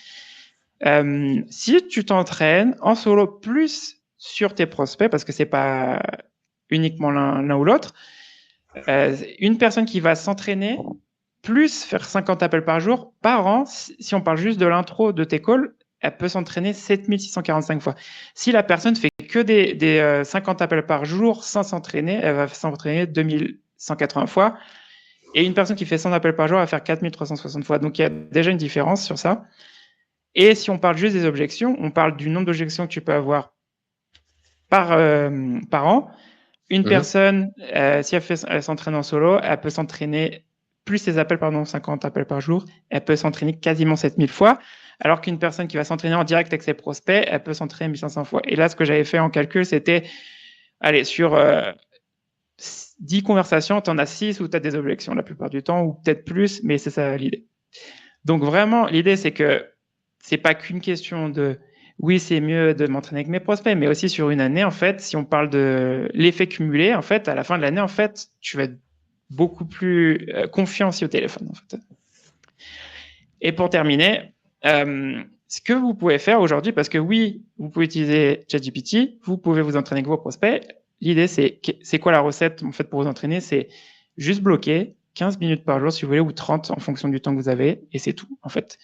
Si tu t'entraînes en solo plus sur tes prospects, parce que c'est pas uniquement l'un ou l'autre, une personne qui va s'entraîner plus faire 50 appels par jour, par an, si on parle juste de l'intro de tes calls, elle peut s'entraîner 7645 fois. Si la personne fait que des 50 appels par jour sans s'entraîner, elle va s'entraîner 2180 fois. Et une personne qui fait 100 appels par jour va faire 4360 fois. Donc il y a déjà une différence sur ça. Et si on parle juste des objections, on parle du nombre d'objections que tu peux avoir par an. Une personne, si elle s'entraîne en solo, elle peut s'entraîner plus ses appels, 50 appels par jour, elle peut s'entraîner quasiment 7000 fois, alors qu'une personne qui va s'entraîner en direct avec ses prospects, elle peut s'entraîner 1500 fois. Et là, ce que j'avais fait en calcul, c'était, allez, sur 10 conversations, tu en as 6 où tu as des objections la plupart du temps, ou peut-être plus, mais c'est ça l'idée. Donc vraiment, l'idée, c'est que c'est pas qu'une question de oui, c'est mieux de m'entraîner avec mes prospects, mais aussi sur une année, en fait, si on parle de l'effet cumulé, en fait, à la fin de l'année, en fait, tu vas être beaucoup plus confiant aussi au téléphone, en fait. Et pour terminer, ce que vous pouvez faire aujourd'hui, parce que oui, vous pouvez utiliser ChatGPT, vous pouvez vous entraîner avec vos prospects. L'idée, c'est quoi la recette, en fait, pour vous entraîner? C'est juste bloquer 15 minutes par jour, si vous voulez, ou 30 en fonction du temps que vous avez, et c'est tout, en fait.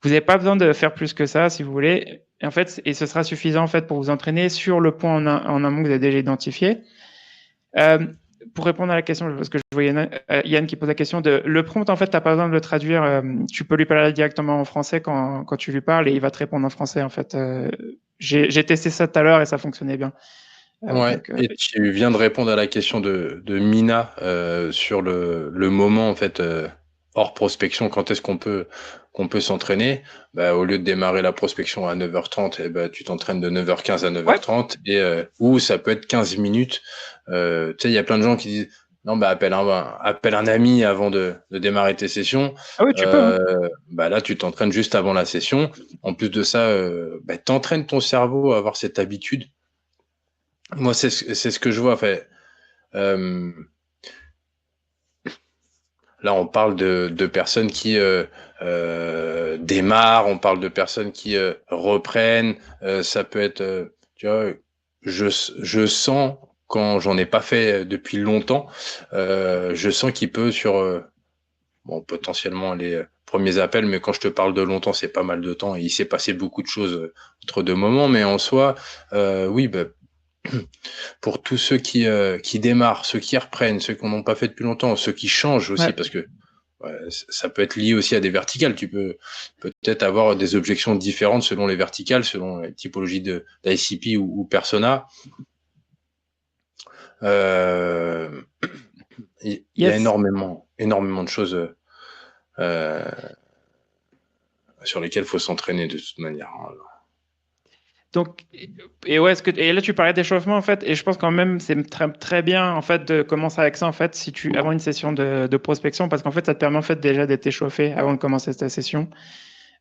Vous n'avez pas besoin de faire plus que ça, si vous voulez. Et en fait, et ce sera suffisant en fait pour vous entraîner sur le point en amont que vous avez déjà identifié. Pour répondre à la question, parce que je voyais Yann qui pose la question de le prompt, en fait, tu n'as pas besoin de le traduire. Tu peux lui parler directement en français quand tu lui parles et il va te répondre en français. En fait, j'ai testé ça tout à l'heure et ça fonctionnait bien. Ouais, et tu viens de répondre à la question de Mina sur le moment en fait hors prospection, quand est-ce qu'on peut s'entraîner? Bah, au lieu de démarrer la prospection à 9h30, tu t'entraînes de 9h15 à 9h30 ou ça peut être 15 minutes. Tu sais, il y a plein de gens qui disent non, appelle un ami avant de démarrer tes sessions. Ah oui, tu peux. Hein. Là, tu t'entraînes juste avant la session. En plus de ça, t'entraînes ton cerveau à avoir cette habitude. Moi, c'est ce que je vois. Là, on parle de personnes qui démarrent, on parle de personnes qui reprennent. Ça peut être, tu vois, je sens, quand j'en ai pas fait depuis longtemps, je sens qu'il peut potentiellement les premiers appels, mais quand je te parle de longtemps, c'est pas mal de temps et il s'est passé beaucoup de choses entre deux moments, mais en soi, oui, pour tous ceux qui démarrent, ceux qui reprennent, ceux qui n'en ont pas fait depuis longtemps, ceux qui changent aussi, parce que ça peut être lié aussi à des verticales. Tu peux peut-être avoir des objections différentes selon les verticales, selon les typologies d'ICP ou Persona. Il y a énormément de choses sur lesquelles il faut s'entraîner de toute manière. Donc, et là tu parlais d'échauffement en fait, et je pense quand même c'est très, très bien en fait de commencer avec ça en fait avant une session de prospection, parce qu'en fait ça te permet en fait déjà d'être échauffé avant de commencer ta session,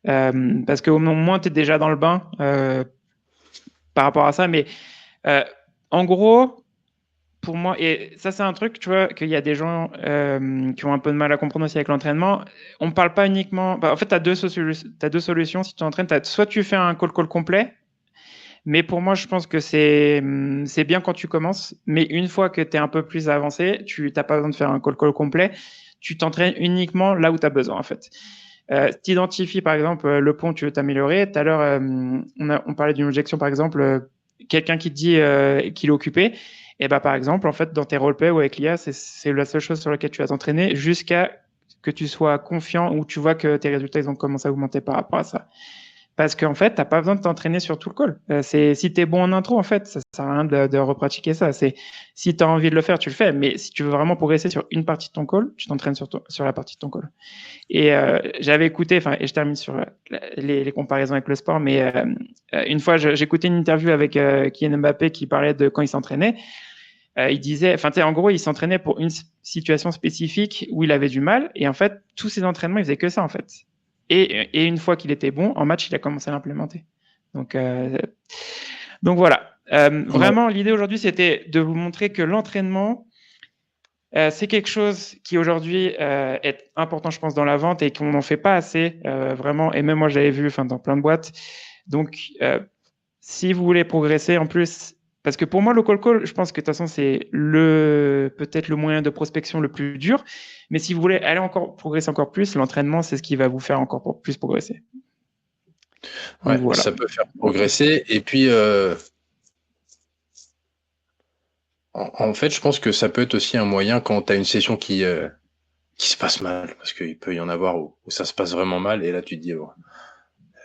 parce qu'au moins tu es déjà dans le bain par rapport à ça, mais en gros pour moi, et ça c'est un truc, tu vois, qu'il y a des gens qui ont un peu de mal à comprendre aussi avec l'entraînement. On ne parle pas uniquement. En fait, tu as deux solutions si tu t'entraînes. Soit tu fais un call complet, mais pour moi, je pense que c'est bien quand tu commences. Mais une fois que tu es un peu plus avancé, tu n'as pas besoin de faire un call complet. Tu t'entraînes uniquement là où tu as besoin, en fait. Tu identifies, par exemple, le pont, tu veux t'améliorer. Tout à l'heure, on parlait d'une objection, par exemple, quelqu'un qui te dit qu'il est occupé. Et par exemple, en fait, dans tes roleplays ou avec l'IA, c'est la seule chose sur laquelle tu vas t'entraîner jusqu'à que tu sois confiant ou tu vois que tes résultats ils ont commencé à augmenter par rapport à ça. Parce qu'en fait, tu n'as pas besoin de t'entraîner sur tout le call. Si tu es bon en intro, en fait, ça ne sert à rien de repratiquer ça. Si tu as envie de le faire, tu le fais. Mais si tu veux vraiment progresser sur une partie de ton call, tu t'entraînes sur la partie de ton call. Et j'avais écouté, et je termine sur les comparaisons avec le sport, mais une fois, j'écoutais une interview avec Kylian Mbappé qui parlait de quand il s'entraînait. Il disait, en gros, il s'entraînait pour une situation spécifique où il avait du mal. Et en fait, tous ses entraînements, il faisait que ça, en fait. Et une fois qu'il était bon, en match, il a commencé à l'implémenter. Donc voilà. Vraiment, l'idée aujourd'hui, c'était de vous montrer que l'entraînement, c'est quelque chose qui aujourd'hui est important, je pense, dans la vente et qu'on n'en fait pas assez, vraiment. Et même moi, je l'avais vu dans plein de boîtes. Donc, si vous voulez progresser, en plus, parce que pour moi, le call, je pense que de toute façon, c'est peut-être le moyen de prospection le plus dur. Mais si vous voulez aller progresser encore plus, l'entraînement, c'est ce qui va vous faire encore plus progresser. Donc, voilà. Ça peut faire progresser. Et puis, en fait, je pense que ça peut être aussi un moyen quand tu as une session qui se passe mal, parce qu'il peut y en avoir où ça se passe vraiment mal. Et là, tu te dis,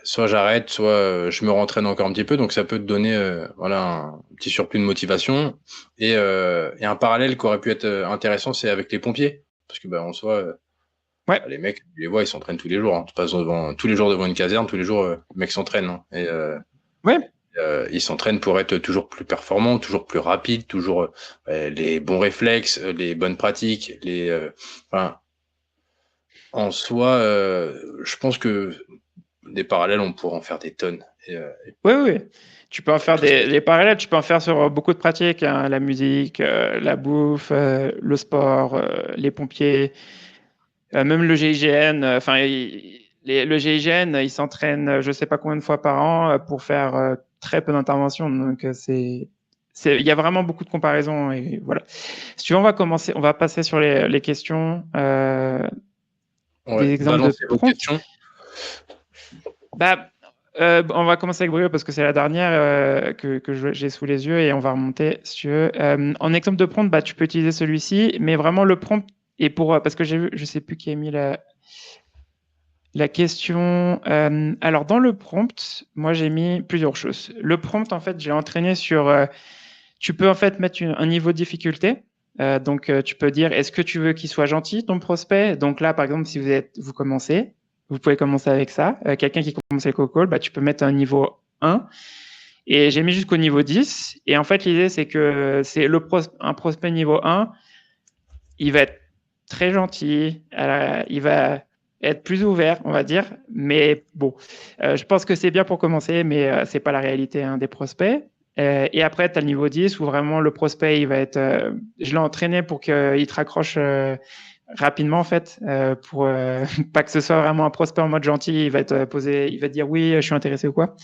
soit j'arrête, soit je me rentraîne encore un petit peu. Donc, ça peut te donner un petit surplus de motivation. Et un parallèle qui aurait pu être intéressant, c'est avec les pompiers. Parce que, en soi, les mecs, tu les vois, ils s'entraînent tous les jours. Hein. Tu passes tous les jours devant une caserne, tous les jours, les mecs s'entraînent. Hein. Et ils s'entraînent pour être toujours plus performants, toujours plus rapides, toujours les bons réflexes, les bonnes pratiques. En soi, je pense que des parallèles, on pourra en faire des tonnes. Oui. Tu peux en faire des parallèles, tu peux en faire sur beaucoup de pratiques, hein, la musique, la bouffe, le sport, les pompiers, même le GIGN. Le GIGN, il s'entraîne je ne sais pas combien de fois par an pour faire très peu d'interventions. Donc, il y a vraiment beaucoup de comparaisons. Et voilà. Si tu veux, on va passer sur les questions. Des exemples de questions. On va commencer avec Brio parce que c'est la dernière que j'ai sous les yeux et on va remonter si tu veux. En exemple de prompt, tu peux utiliser celui-ci, mais vraiment le prompt, et parce que j'ai vu, je ne sais plus qui a mis la question. Alors dans le prompt, moi j'ai mis plusieurs choses. Le prompt, en fait, j'ai entraîné sur... tu peux en fait mettre un niveau de difficulté. Donc, tu peux dire, est-ce que tu veux qu'il soit gentil, ton prospect? Donc là, par exemple, si vous commencez, vous pouvez commencer avec ça. Quelqu'un qui commence avec cold call, bah, tu peux mettre un niveau 1. Et j'ai mis jusqu'au niveau 10. Et en fait, l'idée, c'est que c'est un prospect niveau 1, il va être très gentil, il va être plus ouvert, on va dire. Mais bon, je pense que c'est bien pour commencer, mais c'est pas la réalité des prospects. Et après, tu as le niveau 10 où vraiment le prospect, il va être. Je l'ai entraîné pour qu'il te raccroche rapidement, en fait, pour pas que ce soit vraiment un prospect en mode gentil. Il va te poser, il va te dire oui, je suis intéressé ou quoi.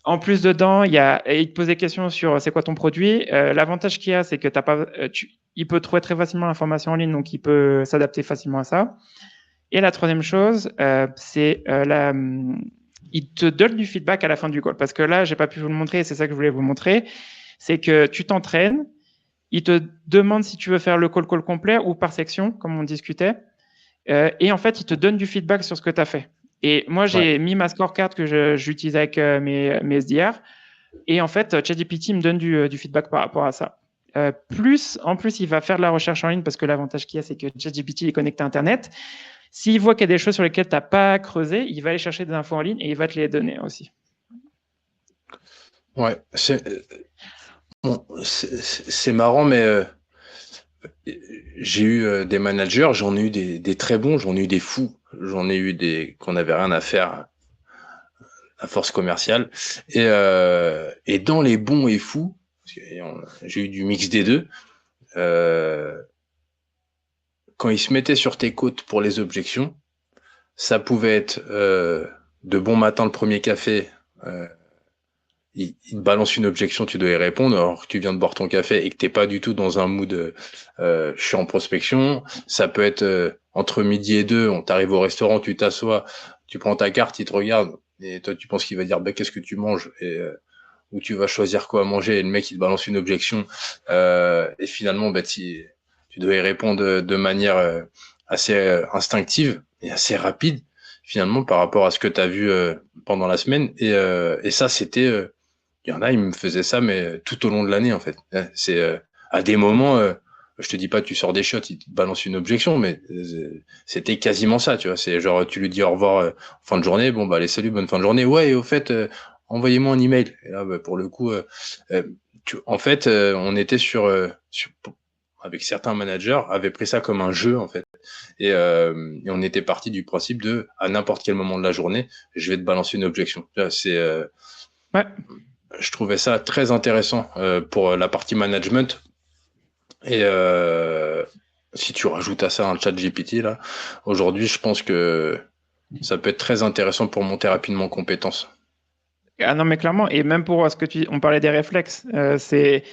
En plus, dedans, il te pose des questions sur c'est quoi ton produit. L'avantage qu'il y a, c'est que t'as pas, il peut trouver très facilement l'information en ligne, donc il peut s'adapter facilement à ça. Et la troisième chose, c'est il te donne du feedback à la fin du call. Parce que là, j'ai pas pu vous le montrer, et c'est ça que je voulais vous montrer. C'est que tu t'entraînes, il te demande si tu veux faire le call complet ou par section, comme on discutait. Et en fait, il te donne du feedback sur ce que tu as fait. Et moi, j'ai mis ma scorecard que j'utilise avec mes SDR. Et en fait, ChatGPT me donne du feedback par rapport à ça. En plus, il va faire de la recherche en ligne parce que l'avantage qu'il y a, c'est que ChatGPT est connecté à Internet. S'il voit qu'il y a des choses sur lesquelles tu n'as pas creusé, il va aller chercher des infos en ligne et il va te les donner aussi. Ouais, c'est marrant, mais j'ai eu des managers, j'en ai eu des très bons, j'en ai eu des fous, j'en ai eu des qu'on n'avait rien à faire à force commerciale. Et dans les bons et fous, j'ai eu du mix des deux, quand ils se mettaient sur tes côtes pour les objections, ça pouvait être de bon matin le premier café, il te balance une objection, tu dois y répondre, alors que tu viens de boire ton café et que t'es pas du tout dans un mood je suis en prospection. Ça peut être entre midi et 2, on t'arrive au restaurant, tu t'assois, tu prends ta carte, il te regarde, et toi tu penses qu'il va dire bah, qu'est-ce que tu manges, ou tu vas choisir quoi manger, et le mec il te balance une objection, et finalement bah, tu dois y répondre de manière assez instinctive et assez rapide finalement par rapport à ce que tu as vu pendant la semaine, et ça c'était il y en a, ils me faisaient ça, mais tout au long de l'année, en fait. C'est à des moments, je te dis pas, tu sors des shots, ils te balancent une objection, mais c'était quasiment ça, tu vois. C'est genre, tu lui dis au revoir fin de journée, bon, bah, allez, salut, bonne fin de journée. Ouais, et au fait, envoyez-moi un email. Et là, bah, pour le coup, en fait, on était avec certains managers, avaient pris ça comme un jeu, en fait. Et on était parti du principe de, à n'importe quel moment de la journée, je vais te balancer une objection. C'est, Ouais. je trouvais ça très intéressant pour la partie management. Et si tu rajoutes à ça un chat GPT, là, aujourd'hui, je pense que ça peut être très intéressant pour monter rapidement en compétences. Ah non, mais clairement, et même pour ce que on parlait des réflexes, c'est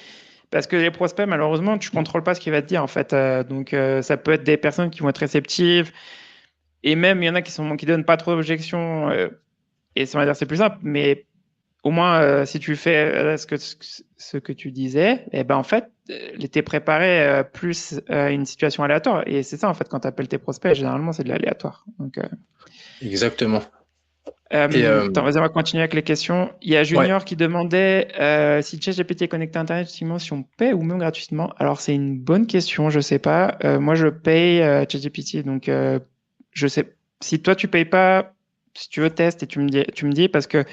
parce que les prospects, malheureusement, tu contrôles pas ce qu'il va te dire, en fait. Donc, ça peut être des personnes qui vont être réceptives, et même, il y en a qui donnent pas trop d'objections, et ça va dire c'est plus simple, mais au moins, si tu fais ce que tu disais, eh ben, en fait, t'es préparé plus à une situation aléatoire. Et c'est ça, en fait, quand tu appelles tes prospects, généralement, c'est de l'aléatoire. Donc, Exactement. attends, vas-y, on va continuer avec les questions. Il y a Ouais, Junior qui demandait si ChatGPT est connecté à Internet, effectivement, si on paie ou même gratuitement. Alors, c'est une bonne question, je sais pas. Moi, je paye ChatGPT, donc je sais. Si toi, tu payes pas, si tu veux, teste et tu me dis parce que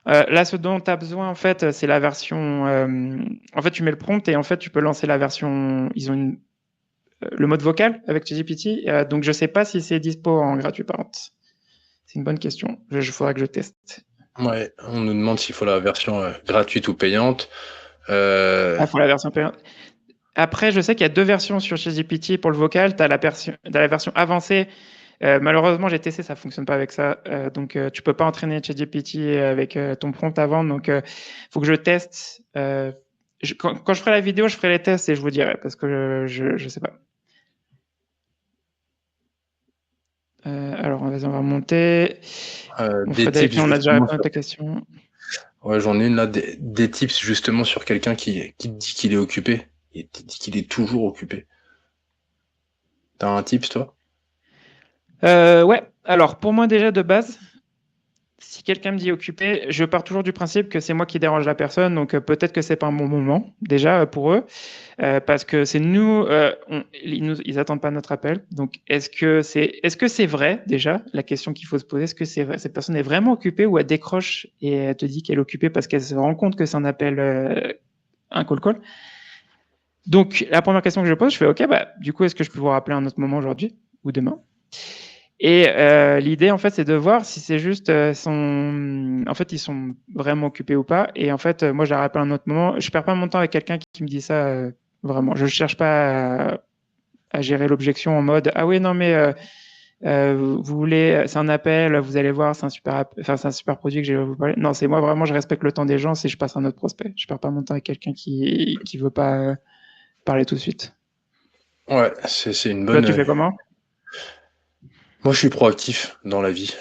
là, ce dont tu as besoin, en fait, c'est la version. En fait, tu mets le prompt et en fait, tu peux lancer la version. Ils ont le mode vocal avec ChatGPT. Donc, je sais pas si c'est dispo en gratuit, par contre. C'est une bonne question. Il faudra que je teste. ouais. On nous demande s'il faut la version gratuite ou payante. Ah, pour la version payante. Après, je sais qu'il y a deux versions sur ChatGPT pour le vocal. Tu as la version avancée. Malheureusement, j'ai testé, ça fonctionne pas avec ça. Donc, tu peux pas entraîner ChatGPT avec ton prompt avant. Donc, faut que je teste. Quand je ferai la vidéo, je ferai les tests et je vous dirai parce que je sais pas. Alors, vas-y, on va remonter. Des tips On a déjà justement répondu à ta question. Ouais, j'en ai une là, des tips justement sur quelqu'un qui dit qu'il est occupé et qui dit qu'il est toujours occupé. T'as un tips, toi? Ouais. Alors, pour moi, déjà, de base, si quelqu'un me dit occupé, je pars toujours du principe que c'est moi qui dérange la personne, donc peut-être que c'est pas un bon moment déjà pour eux, parce que c'est nous, ils attendent pas notre appel. Donc est-ce que c'est vrai déjà la question qu'il faut se poser, est-ce que c'est vrai, cette personne est vraiment occupée ou elle décroche et elle te dit qu'elle est occupée parce qu'elle se rend compte que c'est un appel, un call. Donc la première question que je pose, je fais ok, bah du coup est-ce que je peux vous rappeler à un autre moment aujourd'hui ou demain? Et l'idée, en fait, c'est de voir si c'est juste en fait, ils sont vraiment occupés ou pas. Et en fait, moi, je la rappelle à un autre moment. Je perds pas mon temps avec quelqu'un qui me dit ça vraiment. Je cherche pas à gérer l'objection en mode ah oui non mais vous voulez, c'est un appel, vous allez voir, c'est un super, c'est un super produit que j'ai à vous parler. Non, c'est moi vraiment, je respecte le temps des gens si je passe à un autre prospect. Je perds pas mon temps avec quelqu'un qui veut pas parler tout de suite. Ouais, c'est une Toi, bonne. tu fais comment? Moi, je suis proactif dans la vie,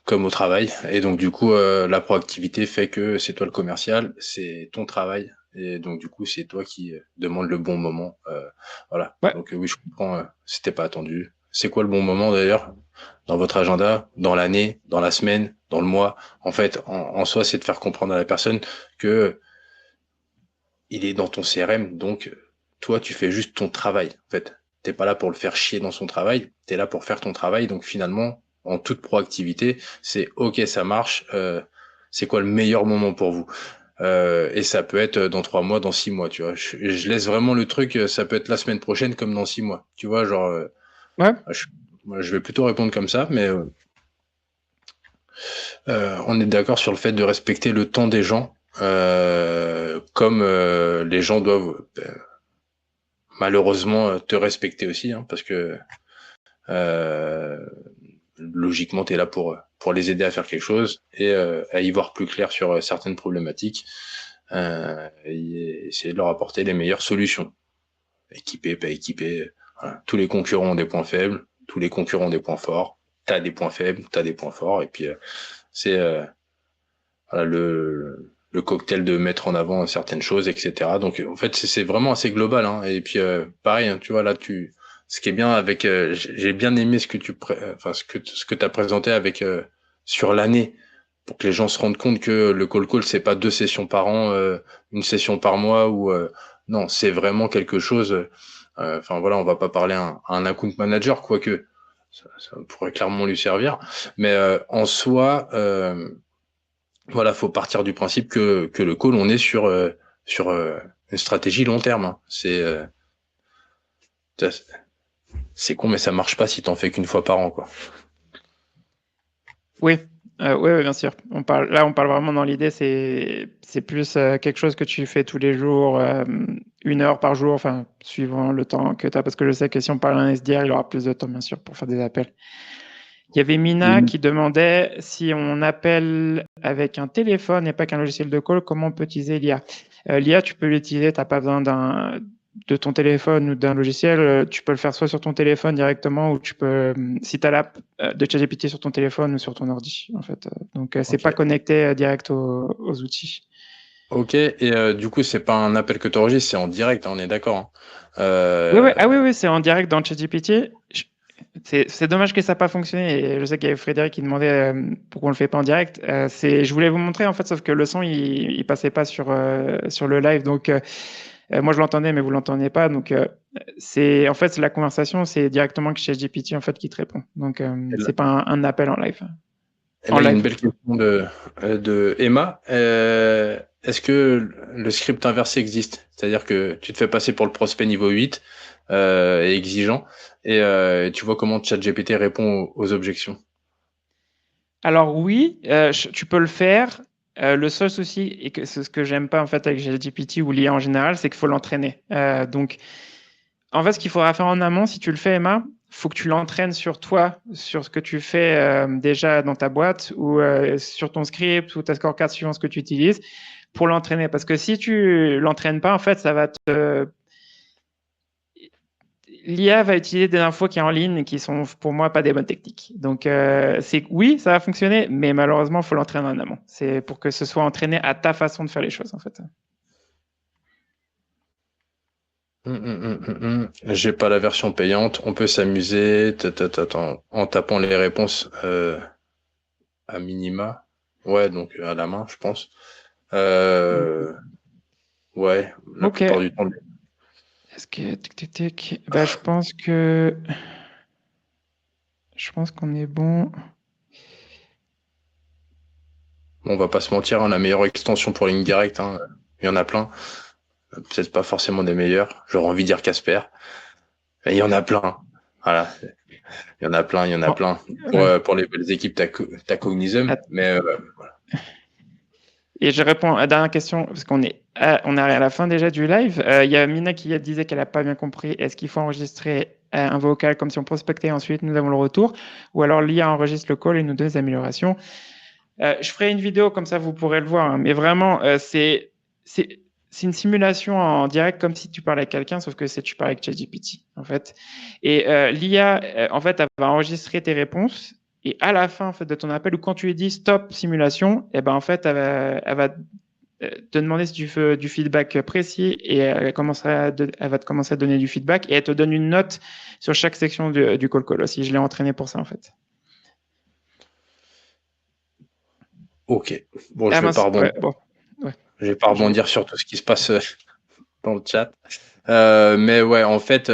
comme au travail. Et donc, du coup, la proactivité fait que c'est toi le commercial, c'est ton travail. Et donc, du coup, c'est toi qui demande le bon moment. Voilà. Ouais. Donc, oui, je comprends. C'était pas attendu. C'est quoi le bon moment d'ailleurs dans votre agenda, dans l'année, dans la semaine, dans le mois? En fait, en soi, c'est de faire comprendre à la personne que il est dans ton CRM. Donc, toi, tu fais juste ton travail. En fait, t'es pas là pour le faire chier dans son travail. T'es là pour faire ton travail. Donc, finalement, en toute proactivité, c'est OK, ça marche. C'est quoi le meilleur moment pour vous? Et ça peut être dans 3 mois, dans 6 mois, tu vois. Je laisse vraiment le truc. Ça peut être la semaine prochaine comme dans 6 mois. Tu vois, genre, Ouais. moi, je vais plutôt répondre comme ça, mais on est d'accord sur le fait de respecter le temps des gens, comme les gens doivent malheureusement te respecter aussi, hein, parce que euh, logiquement, tu es là pour les aider à faire quelque chose et à y voir plus clair sur certaines problématiques et essayer de leur apporter les meilleures solutions. Équipé, pas équipé, voilà. Tous les concurrents ont des points faibles, tous les concurrents ont des points forts. T'as des points faibles, t'as des points forts, et puis c'est voilà, le cocktail de mettre en avant certaines choses, etc. Donc en fait c'est vraiment assez global, hein. Et puis pareil, hein, tu vois là ce qui est bien avec j'ai bien aimé ce que enfin ce que t'as présenté avec sur l'année pour que les gens se rendent compte que le call c'est pas 2 sessions par an, une session par mois ou non, c'est vraiment quelque chose. Enfin voilà, on va pas parler à un account manager, quoique ça pourrait clairement lui servir, mais en soi voilà, faut partir du principe que le call, on est sur une stratégie long terme, hein. C'est con, mais ça marche pas si t'en fais qu'une fois par an, quoi. Oui, oui, bien sûr. On parle vraiment dans l'idée, c'est plus quelque chose que tu fais tous les jours, 1 heure par jour, enfin, suivant le temps que tu as. Parce que je sais que si on parle d'un SDR, il aura plus de temps, bien sûr, pour faire des appels. Il y avait Mina Oui. qui demandait si on appelle avec un téléphone et pas qu'un logiciel de call, comment on peut utiliser l'IA? L'IA, tu peux l'utiliser, tu n'as pas besoin de ton téléphone ou d'un logiciel. Tu peux le faire soit sur ton téléphone directement ou tu peux, si tu as l'app de ChatGPT sur ton téléphone ou sur ton ordi, en fait. Donc, c'est Ok. pas connecté direct aux outils. Ok, et du coup, c'est pas un appel que tu enregistres, c'est en direct, hein, on est d'accord, hein. Oui, oui, Euh, ah oui, oui, c'est en direct dans ChatGPT. C'est dommage que ça n'a pas fonctionné. Et je sais qu'il y avait Frédéric qui demandait pourquoi on le fait pas en direct. Je voulais vous montrer en fait, sauf que le son il passait pas sur le live. Donc moi je l'entendais, mais vous l'entendez pas. Donc c'est en fait la conversation, c'est directement que ChatGPT en fait qui te répond. Donc et là, c'est pas un appel en live. et En là, il y a live. une belle question de Emma. Est-ce que le script inversé existe? C'est-à-dire que tu te fais passer pour le prospect niveau 8 et exigeant, et tu vois comment ChatGPT répond aux objections. Alors oui, tu peux le faire. Le seul souci, et que c'est ce que j'aime pas en fait avec ChatGPT ou l'IA en général, c'est qu'il faut l'entraîner. Donc en fait, ce qu'il faudra faire en amont, si tu le fais, Emma, faut que tu l'entraînes sur toi, sur ce que tu fais déjà dans ta boîte ou sur ton script ou ta scorecard suivant ce que tu utilises pour l'entraîner. Parce que si tu l'entraînes pas, en fait, ça va te l'IA va utiliser des infos qui sont en ligne et qui sont pour moi pas des bonnes techniques. Donc c'est oui, ça va fonctionner, mais malheureusement, il faut l'entraîner en amont. C'est pour que ce soit entraîné à ta façon de faire les choses en fait. J'ai pas la version payante. On peut s'amuser en tapant les réponses à minima. Ouais, donc à la main, je pense. Euh, ouais, la Ok. plupart du temps. Est-ce que bah, je pense qu'on est bon. On va pas se mentir, hein, la meilleure extension pour ligne directe, hein, il y en a plein. Peut-être pas forcément des meilleurs. J'aurais envie de dire Casper. Mais il y en a plein. Voilà. Il y en a plein, il y en a Bon, plein. ouais. Pour les belles équipes, t'as Cognizum, mais Et je réponds à la dernière question, parce on arrive à la fin déjà du live. Il y a Mina qui disait qu'elle n'a pas bien compris. Est-ce qu'il faut enregistrer un vocal comme si on prospectait ensuite, nous avons le retour, ou alors l'IA enregistre le call et nous donne des améliorations. Je ferai une vidéo comme ça, vous pourrez le voir. Hein, mais vraiment, c'est une simulation en direct comme si tu parlais à quelqu'un, sauf que tu parles avec ChatGPT, en fait. Et l'IA, en fait, elle va enregistrer tes réponses. Et à la fin en fait, de ton appel, ou quand tu lui dis stop simulation, et ben en fait, elle va te demander si tu veux du feedback précis et elle va te commencer à donner du feedback et elle te donne une note sur chaque section du call aussi. Je l'ai entraîné pour ça en fait. ok. Bon, Ah je vais pas mince, rebondir. ouais, bon, ouais. Je vais pas Je- rebondir sur tout ce qui se passe dans le chat. Mais ouais, en fait,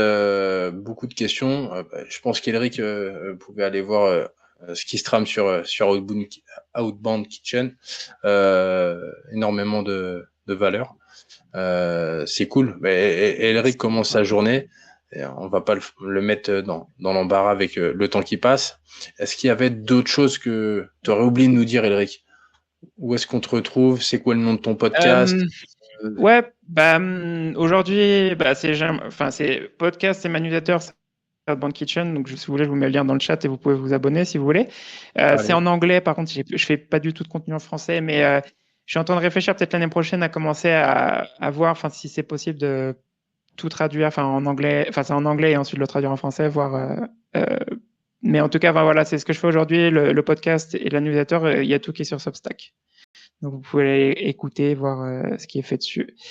beaucoup de questions. Je pense qu'Elric pouvait aller voir ce qui se trame sur Outbound Kitchen. Énormément de valeur. C'est cool. Mais Elric commence sa journée. Et on va pas le mettre dans l'embarras avec le temps qui passe. Est-ce qu'il y avait d'autres choses que tu aurais oublié de nous dire, Elric? Où est-ce qu'on te retrouve? C'est quoi le nom de ton podcast? Euh, ouais, bah, aujourd'hui, bah, c'est podcast, c'est ma newsletter, c'est Outbound Kitchen. Donc, si vous voulez, je vous mets le lien dans le chat et vous pouvez vous abonner si vous voulez. C'est Allez. en anglais, par contre, je fais pas du tout de contenu en français, mais je suis en train de réfléchir peut-être l'année prochaine à commencer à voir, enfin, si c'est possible de tout traduire, enfin, en anglais, enfin, c'est en anglais et ensuite le traduire en français, voir. Mais en tout cas, voilà, c'est ce que je fais aujourd'hui, le podcast et la newsletter. Il y a tout qui est sur Substack. Donc, vous pouvez aller écouter, voir ce qui est fait dessus.